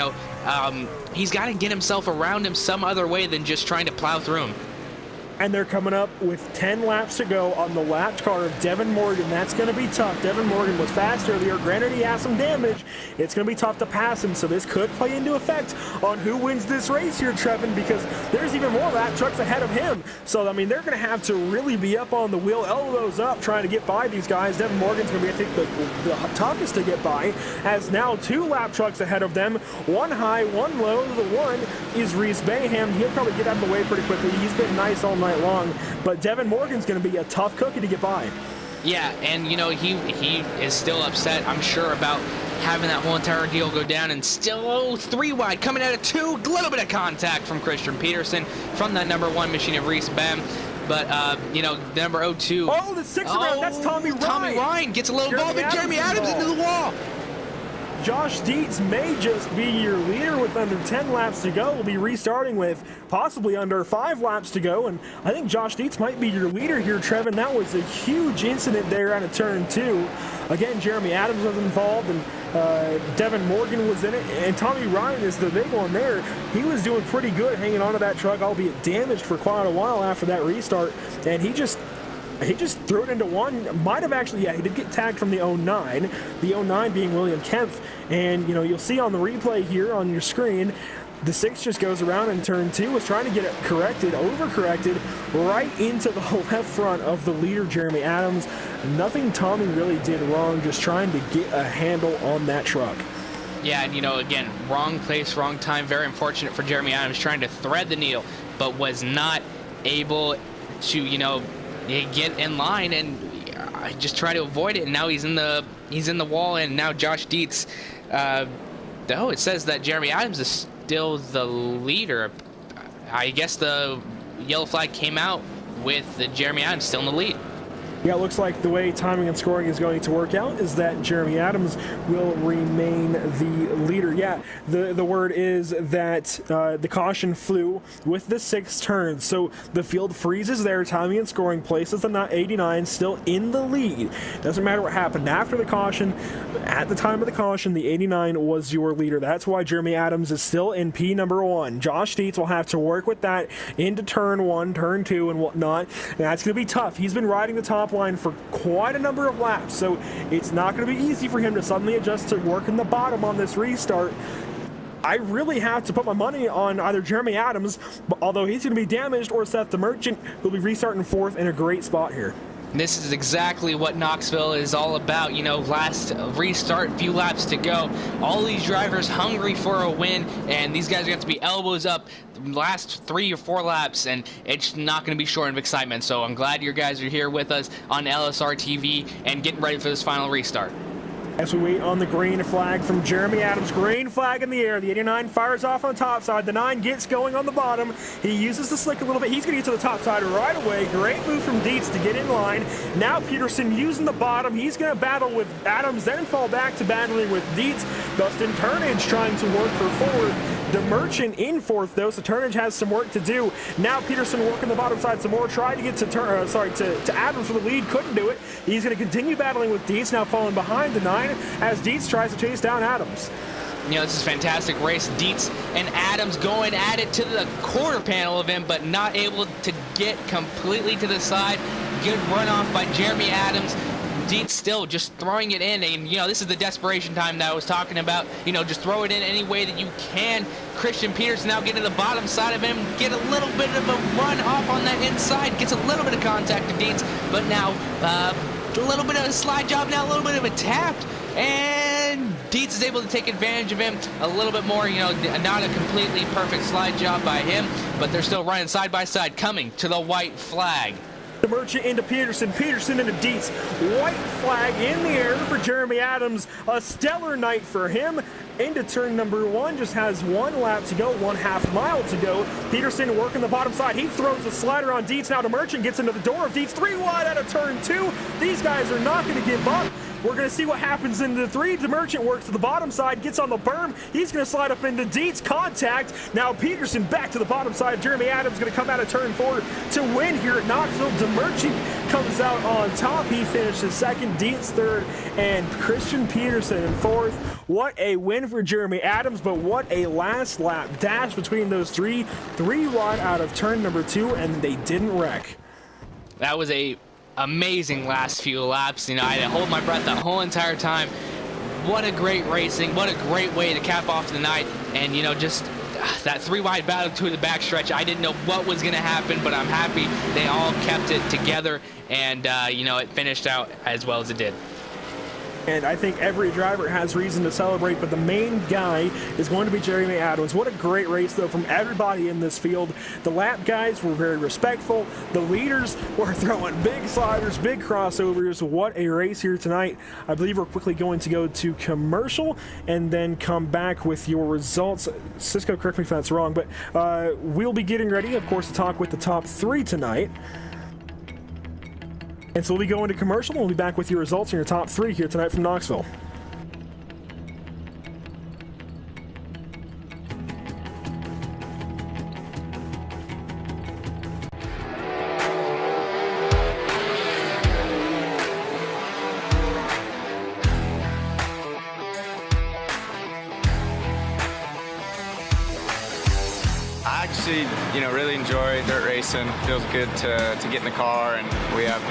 he's got to get himself around him some other way than just trying to plow through him. And they're coming up with 10 laps to go on the lapped car of Devin Morgan. That's going to be tough. Devin Morgan was fast earlier. Granted, he has some damage. It's going to be tough to pass him, so this could play into effect on who wins this race here, Trevin, because there's even more lap trucks ahead of him. So, they're going to have to really be up on the wheel, elbows up, trying to get by these guys. Devin Morgan's going to be, I think, the toughest to get by, as now 2 lap trucks ahead of them. 1 high, 1 low. The 1 is Reese Bayham. He'll probably get out of the way pretty quickly. He's been nice all night long, but Devin Morgan's going to be a tough cookie to get by. Yeah, and he is still upset, I'm sure, about having that whole entire deal go down, and still 3 wide coming out of 2, little bit of contact from Christian Peterson from that number 1 machine of Reese Bam. But, the number 02. Oh, the 6 round, that's Tommy Ryan. Tommy Ryan gets a little ball, but Jeremy Adams into the wall. Josh Dietz may just be your leader with under 10 laps to go. We'll be restarting with possibly under 5 laps to go, and I think Josh Dietz might be your leader here, Trevin. That was a huge incident there out of turn 2. Again, Jeremy Adams was involved, and Devin Morgan was in it, and Tommy Ryan is the big one there. He was doing pretty good hanging onto that truck, albeit damaged for quite a while after that restart, and he just threw it into 1. Might have actually, he did get tagged from the 09. The 09 being William Kempf. And, you'll see on the replay here on your screen, the 6 just goes around in turn 2, was trying to get it overcorrected, right into the left front of the leader, Jeremy Adams. Nothing Tommy really did wrong, just trying to get a handle on that truck. Yeah, and, again, wrong place, wrong time. Very unfortunate for Jeremy Adams, trying to thread the needle, but was not able to, get in line and just try to avoid it. And now he's in the wall, and now Josh Dietz. It says that Jeremy Adams is still the leader. I guess the yellow flag came out with Jeremy Adams still in the lead. Yeah, it looks like the way timing and scoring is going to work out is that Jeremy Adams will remain the leader. Yeah, the word is that the caution flew with the 6 turns. So the field freezes there. Timing and scoring places the 89 still in the lead. Doesn't matter what happened after the caution. At the time of the caution, the 89 was your leader. That's why Jeremy Adams is still in P number 1. Josh Dietz will have to work with that into turn 1, turn 2, and whatnot. And that's going to be tough. He's been riding the top line for quite a number of laps, so it's not going to be easy for him to suddenly adjust to working the bottom on this restart. I really have to put my money on either Jeremy Adams, although he's going to be damaged, or Seth the Merchant, who'll be restarting fourth in a great spot here. This is exactly what Knoxville is all about. You know, last restart, few laps to go. All these drivers hungry for a win, and these guys are going to be elbows up last 3 or 4 laps, and it's not going to be short of excitement. So I'm glad you guys are here with us on LSR TV and getting ready for this final restart. As we wait on the green flag from Jeremy Adams, green flag in the air. The 89 fires off on the top side. The 9 gets going on the bottom. He uses the slick a little bit. He's going to get to the top side right away. Great move from Dietz to get in line. Now Peterson using the bottom. He's going to battle with Adams, then fall back to battling with Dietz. Dustin Turnage trying to work for forward. The Merchant in fourth, though, so Turnage has some work to do. Now Peterson working the bottom side some more. Tried to get to Adams for the lead. Couldn't do it. He's going to continue battling with Dietz, now falling behind the 9 as Dietz tries to chase down Adams. You know, this is a fantastic race. Dietz and Adams going at it to the quarter panel of him, but not able to get completely to the side. Good runoff by Jeremy Adams. Dietz still just throwing it in, and you know, this is the desperation time that I was talking about. You know, just throw it in any way that you can. Christian Peterson now getting to the bottom side of him, get a little bit of a run off on that inside, gets a little bit of contact to Dietz, but now a little bit of a slide job, now a little bit of a tap, and Dietz is able to take advantage of him a little bit more. You know, not a completely perfect slide job by him, but they're still running side by side, coming to the white flag. The Merchant into Peterson, Peterson into Dietz. White flag in the air for Jeremy Adams. A stellar night for him. Into turn number 1, just has 1 lap to go, 1/2 mile to go. Peterson working the bottom side. He throws a slider on Dietz. Now the Merchant gets into the door of Dietz. 3 wide out of turn 2. These guys are not going to give up. We're going to see what happens in the 3. The Merchant works to the bottom side, gets on the berm. He's going to slide up into Dietz. Contact. Now Peterson back to the bottom side. Jeremy Adams going to come out of turn 4 to win here at Knoxville. The Merchant comes out on top. He finishes second, Dietz third, and Christian Peterson in fourth. What a win for Jeremy Adams, but what a last lap dash between those 3. 3 wide out of turn number 2, and they didn't wreck. That was a amazing last few laps. You know, I had to hold my breath the whole entire time. What a great racing. What a great way to cap off the night. And, you know, just that 3 wide battle to the backstretch. I didn't know what was going to happen, but I'm happy they all kept it together. And, you know, it finished out as well as it did. And I think every driver has reason to celebrate, but the main guy is going to be Jeremy Adams. What a great race, though, from everybody in this field. The lap guys were very respectful. The leaders were throwing big sliders, big crossovers. What a race here tonight. I believe we're quickly going to go to commercial and then come back with your results. Cisco, correct me if that's wrong, but we'll be getting ready, of course, to talk with the top 3 tonight. And so we'll be going to commercial, and we'll be back with your results and your top 3 here tonight from Knoxville. I actually, really enjoy dirt racing. Feels good to get in the car, and we have,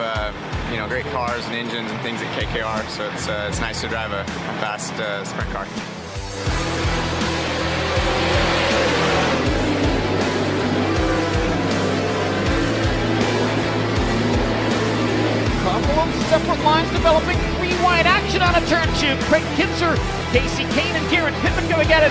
great cars and engines and things at KKR, so it's nice to drive a fast sprint car. Couple of separate lines developing, 3 wide action on a turn 2. Craig Kinzer, Casey Kane, and Kieran Pittman going at it.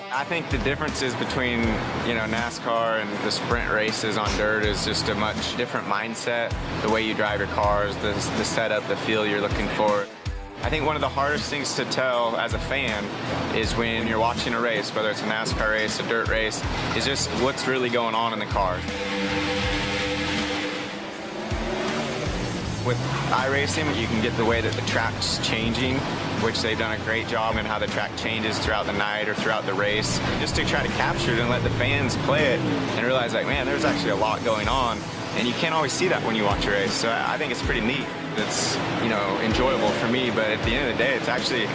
I think the differences between, NASCAR and the sprint races on dirt is just a much different mindset. The way you drive your cars, the setup, the feel you're looking for. I think one of the hardest things to tell as a fan is when you're watching a race, whether it's a NASCAR race, a dirt race, is just what's really going on in the car. With iRacing, you can get the way that the track's changing, which they've done a great job in how the track changes throughout the night or throughout the race, just to try to capture it and let the fans play it and realize, like, man, there's actually a lot going on, and you can't always see that when you watch a race, so I think it's pretty neat. It's, you know, enjoyable for me, but at the end of the day, it's actually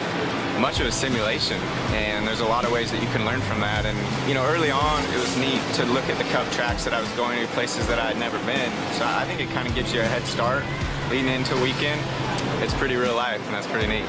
much of a simulation, and there's a lot of ways that you can learn from that. And, you know, early on, it was neat to look at the Cup tracks that I was going to, places that I had never been. So I think it kind of gives you a head start leading into a weekend. It's pretty real life, and that's pretty neat.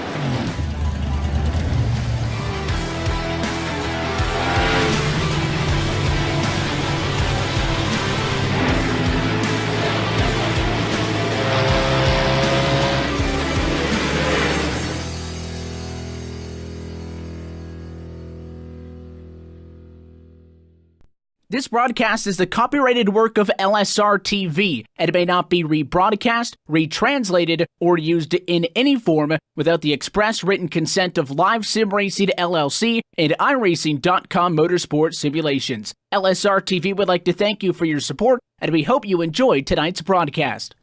This broadcast is the copyrighted work of LSR TV and may not be rebroadcast, retranslated, or used in any form without the express written consent of Live Sim Racing LLC and iRacing.com Motorsport Simulations. LSR TV would like to thank you for your support, and we hope you enjoyed tonight's broadcast.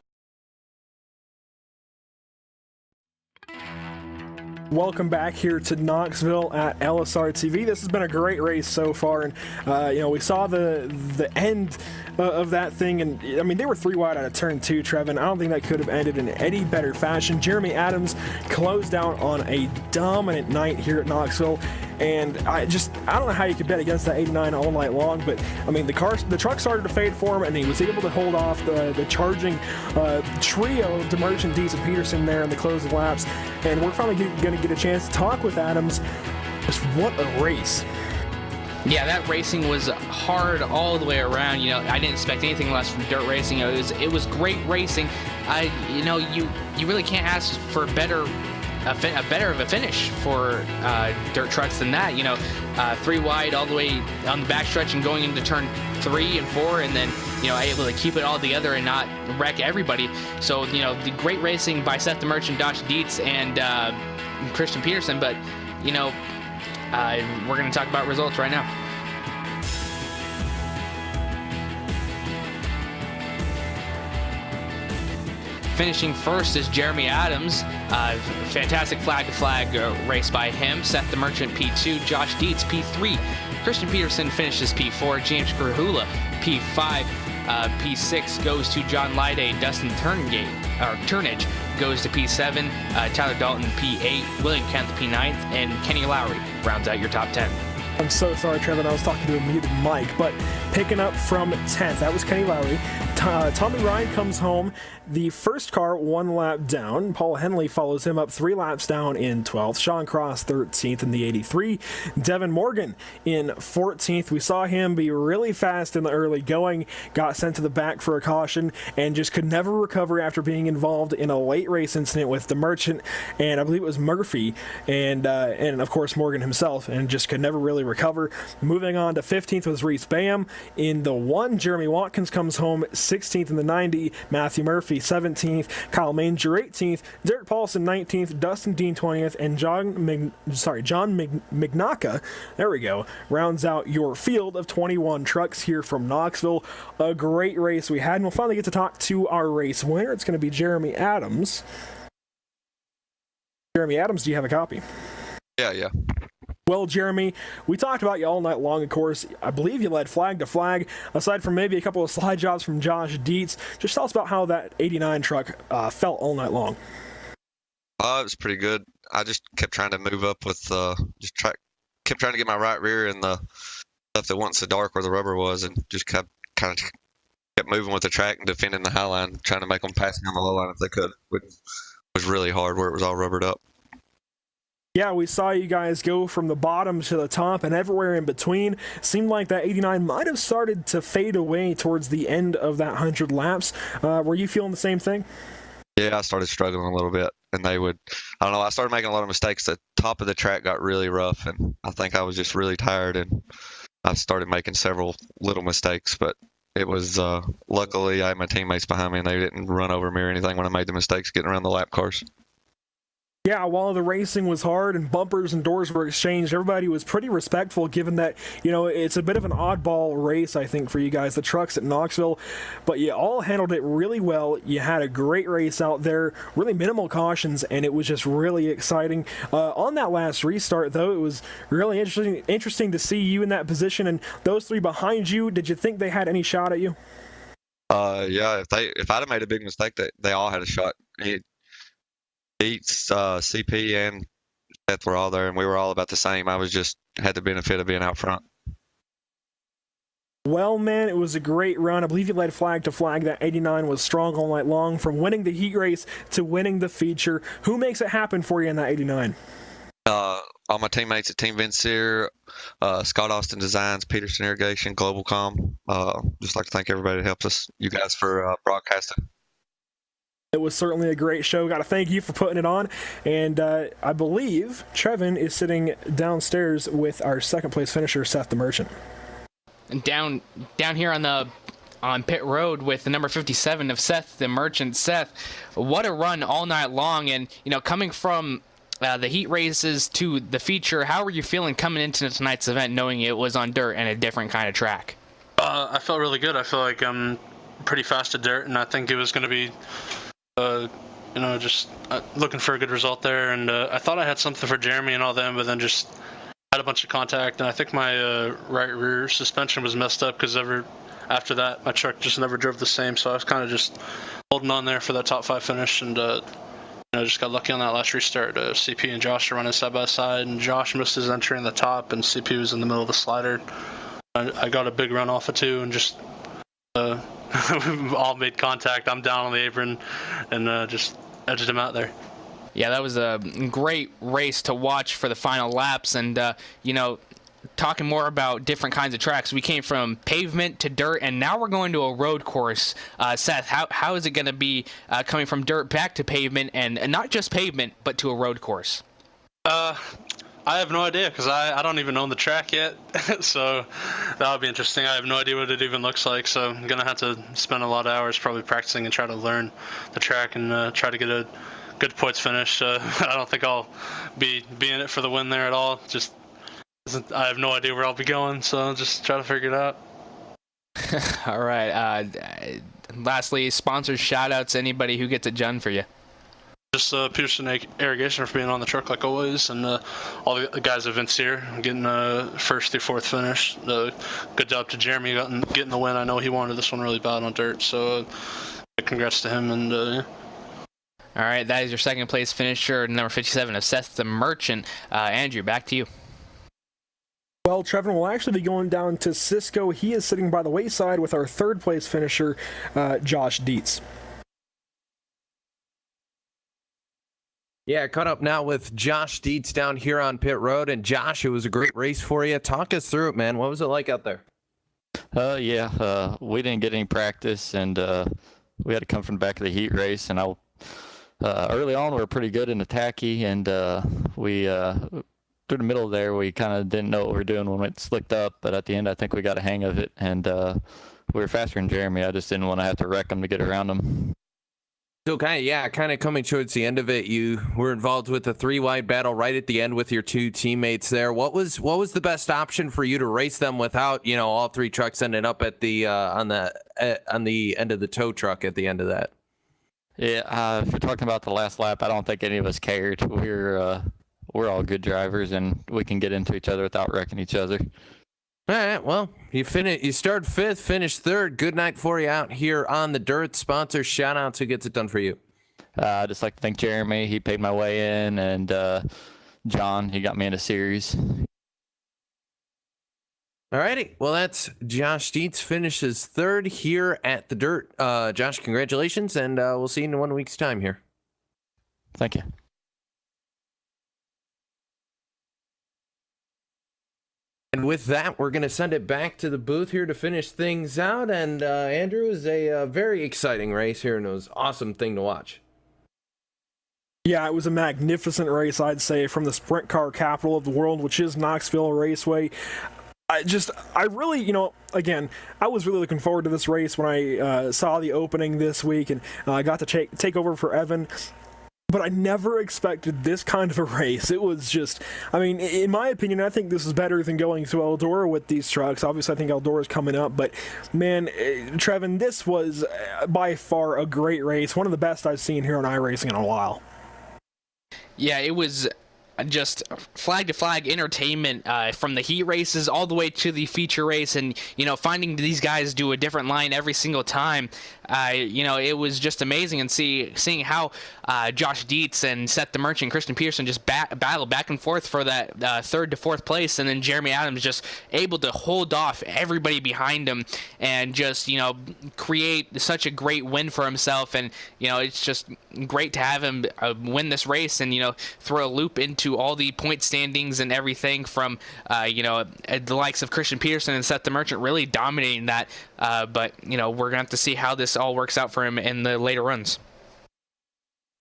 Welcome back here to Knoxville at LSR TV. This has been a great race so far, and we saw the end of that thing, and I mean, they were 3 wide out of turn 2, Trevin. I don't think that could have ended in any better fashion. Jeremy Adams closed out on a dominant night here at Knoxville, and I don't know how you could bet against that 89 all night long, but I mean, the truck started to fade for him, and he was able to hold off the charging trio of DeMerchant, Dietz, and Peterson there in the closing laps, and we're finally going to get a chance to talk with Adams. Just what a race. Yeah, that racing was hard all the way around. You know, I didn't expect anything less from dirt racing. It was great racing. You really can't ask for a better of a finish for dirt trucks than that. You know, 3 wide all the way on the backstretch and going into turn 3 and 4, and then, you know, able to keep it all together and not wreck everybody. So, you know, the great racing by Seth DeMerchant, Josh Dietz, and Christian Peterson. But, you know, we're going to talk about results right now. Finishing first is Jeremy Adams. Fantastic flag-to-flag race by him. Seth DeMerchant P2, Josh Dietz P3, Christian Peterson finishes P4, James Grahula P5, P6 goes to John Lyday, Dustin Turnage goes to P7, Tyler Dalton P8, William Kent P9th, and Kenny Lowry rounds out your top 10. I'm so sorry, Trevin. I was talking to a muted mic, but picking up from 10th, that was Kenny Lowry. Tommy Ryan comes home, the first car 1 lap down. Paul Henley follows him up 3 laps down in 12th. Sean Cross 13th in the 83. Devin Morgan in 14th. We saw him be really fast in the early going, got sent to the back for a caution, and just could never recover after being involved in a late race incident with DeMerchant, and I believe it was Murphy, and of course Morgan himself, and just could never really recover. Moving on to 15th was Reese Bam. In the 1, Jeremy Watkins comes home 16th in the 90, Matthew Murphy 17th, Kyle Manger 18th, Derek Paulson 19th, Dustin Dean 20th, and John Mignacca, there we go, rounds out your field of 21 trucks here from Knoxville. A great race we had, and we'll finally get to talk to our race winner. It's going to be Jeremy Adams. Jeremy Adams, do you have a copy? Yeah. Well, Jeremy, we talked about you all night long, of course. I believe you led flag to flag, aside from maybe a couple of slide jobs from Josh Dietz. Just tell us about how that 89 truck felt all night long. It was pretty good. I just kept trying to move up with, kept trying to get my right rear in the stuff that wasn't so dark where the rubber was, and just kept moving with the track and defending the high line, trying to make them pass me on the low line if they could, which was really hard where it was all rubbered up. Yeah, we saw you guys go from the bottom to the top and everywhere in between. Seemed like that 89 might have started to fade away towards the end of that 100 laps. Were you feeling the same thing? Yeah, I started struggling a little bit, and I don't know, I started making a lot of mistakes. The top of the track got really rough, and I think I was just really tired, and I started making several little mistakes, but it was, luckily I had my teammates behind me, and they didn't run over me or anything when I made the mistakes getting around the lap cars. Yeah, while the racing was hard and bumpers and doors were exchanged, everybody was pretty respectful, given that, it's a bit of an oddball race, I think, for you guys, the trucks at Knoxville, but you all handled it really well. You had a great race out there, really minimal cautions, and it was just really exciting. On that last restart, though, it was really interesting to see you in that position, and those 3 behind you, did you think they had any shot at you? Yeah, if I'd have made a big mistake, they all had a shot. Eats, CP and Seth were all there, and we were all about the same. I was just had the benefit of being out front. Well, man, it was a great run. I believe you led flag to flag. That 89 was strong all night long, from winning the heat race to winning the feature. Who makes it happen for you in that 89? All my teammates at Team Vincier, Scott Austin Designs, Peterson Irrigation, Globalcom. Just like to thank everybody that helps us. You guys for broadcasting. It was certainly a great show. Got to thank you for putting it on. And I believe Trevin is sitting downstairs with our second place finisher, Seth the Merchant. And down here on pit road with the number 57 of Seth the Merchant. Seth, what a run all night long, and coming from the heat races to the feature, how were you feeling coming into tonight's event, knowing it was on dirt and a different kind of track? I felt really good. I feel like I'm pretty fast at dirt, and I think it was going to be just looking for a good result there. And I thought I had something for Jeremy and all them, but then just had a bunch of contact, and I think my right rear suspension was messed up because after that my truck just never drove the same, so I was kind of just holding on there for that top 5 finish, and just got lucky on that last restart. CP and Josh are running side by side, and Josh missed his entry in the top, and CP was in the middle of the slider. I got a big run off of 2, and just we all made contact. I'm down on the apron, and just edged him out there. Yeah, that was a great race to watch for the final laps. And, talking more about different kinds of tracks, we came from pavement to dirt, and now we're going to a road course. Seth, how is it going to be coming from dirt back to pavement, and not just pavement, but to a road course? I have no idea, because I don't even own the track yet, so that would be interesting. I have no idea what it even looks like, so I'm going to have to spend a lot of hours probably practicing and try to learn the track and try to get a good points finish. I don't think I'll be in it for the win there at all. Just I have no idea where I'll be going, so I'll just try to figure it out. All right. Lastly, sponsors, shout-outs, anybody who gets it done for you. Just Peterson Irrigation for being on the truck like always, and all the guys at Vincier getting first through 4th finish. Good job to Jeremy getting the win. I know he wanted this one really bad on dirt, so congrats to him. And All right, that is your second place finisher, number 57 of Seth the Merchant. Andrew, back to you. Well, Trevin will actually be going down to Cisco. He is sitting by the wayside with our third place finisher, Josh Dietz. Yeah, caught up now with Josh Dietz down here on pit road. And Josh, it was a great race for you. Talk us through it, man. What was it like out there? We didn't get any practice, and we had to come from the back of the heat race. And early on, we were pretty good in the tacky, and we through the middle there, we kind of didn't know what we were doing when it slicked up. But at the end, I think we got a hang of it, and we were faster than Jeremy. I just didn't want to have to wreck him to get around him. So kind of coming towards the end of it, you were involved with the 3-wide battle right at the end with your 2 teammates there. What was the best option for you to race them without, all 3 trucks ended up at the on the end of the tow truck at the end of that? Yeah, if you're talking about the last lap, I don't think any of us cared. We're all good drivers, and we can get into each other without wrecking each other. All right, well, you start 5th, finish 3rd. Good night for you out here on the dirt. Sponsor shout-outs. Who gets it done for you? I'd just like to thank Jeremy. He paid my way in, and John, he got me in a series. All righty. Well, that's Josh Dietz, finishes 3rd here at the dirt. Josh, congratulations, and we'll see you in 1 week's time here. Thank you. And with that, we're going to send it back to the booth here to finish things out. And Andrew, is a very exciting race here, and it was an awesome thing to watch. Yeah, it was a magnificent race, I'd say, from the sprint car capital of the world, which is Knoxville Raceway. I really, again, I was really looking forward to this race when I saw the opening this week, and I got to take over for Evan. But I never expected this kind of a race. It was just, in my opinion, I think this is better than going to Eldora with these trucks. Obviously, I think Eldora's coming up. But, man, Trevin, this was by far a great race. One of the best I've seen here on iRacing in a while. Yeah, it was just flag to flag entertainment from the heat races all the way to the feature race, and finding these guys do a different line every single time. It was just amazing, and seeing how Josh Dietz and Seth the Merchant and Christian Peterson just battle back and forth for that 3rd to 4th place, and then Jeremy Adams just able to hold off everybody behind him and just create such a great win for himself. And it's just great to have him win this race and throw a loop into all the point standings and everything from the likes of Christian Peterson and Seth the Merchant really dominating that. But we're gonna have to see how this all works out for him in the later runs.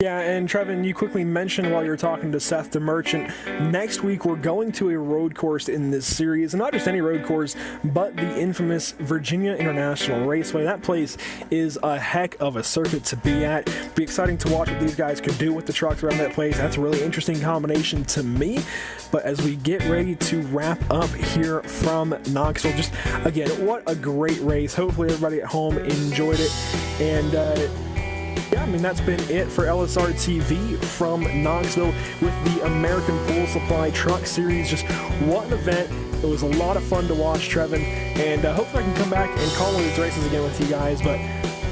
Yeah, and Trevin, you quickly mentioned while you were talking to Seth the Merchant, next week we're going to a road course in this series, and not just any road course, but the infamous Virginia International Raceway. That place is a heck of a circuit to be at. It'll be exciting to watch what these guys could do with the trucks around that place. That's a really interesting combination to me. But as we get ready to wrap up here from Knoxville, just again, what a great race. Hopefully everybody at home enjoyed it. And yeah, I mean, that's been it for LSR TV from Knoxville with the American Pool Supply Truck Series. Just what an event. It was a lot of fun to watch, Trevin, and hopefully I can come back and call one of these races again with you guys. But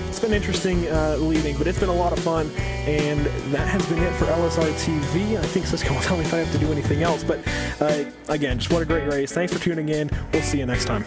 it's been interesting leaving, but it's been a lot of fun, and that has been it for LSR TV. I think Cisco will tell me if I have to do anything else, but again, just what a great race. Thanks for tuning in. We'll see you next time.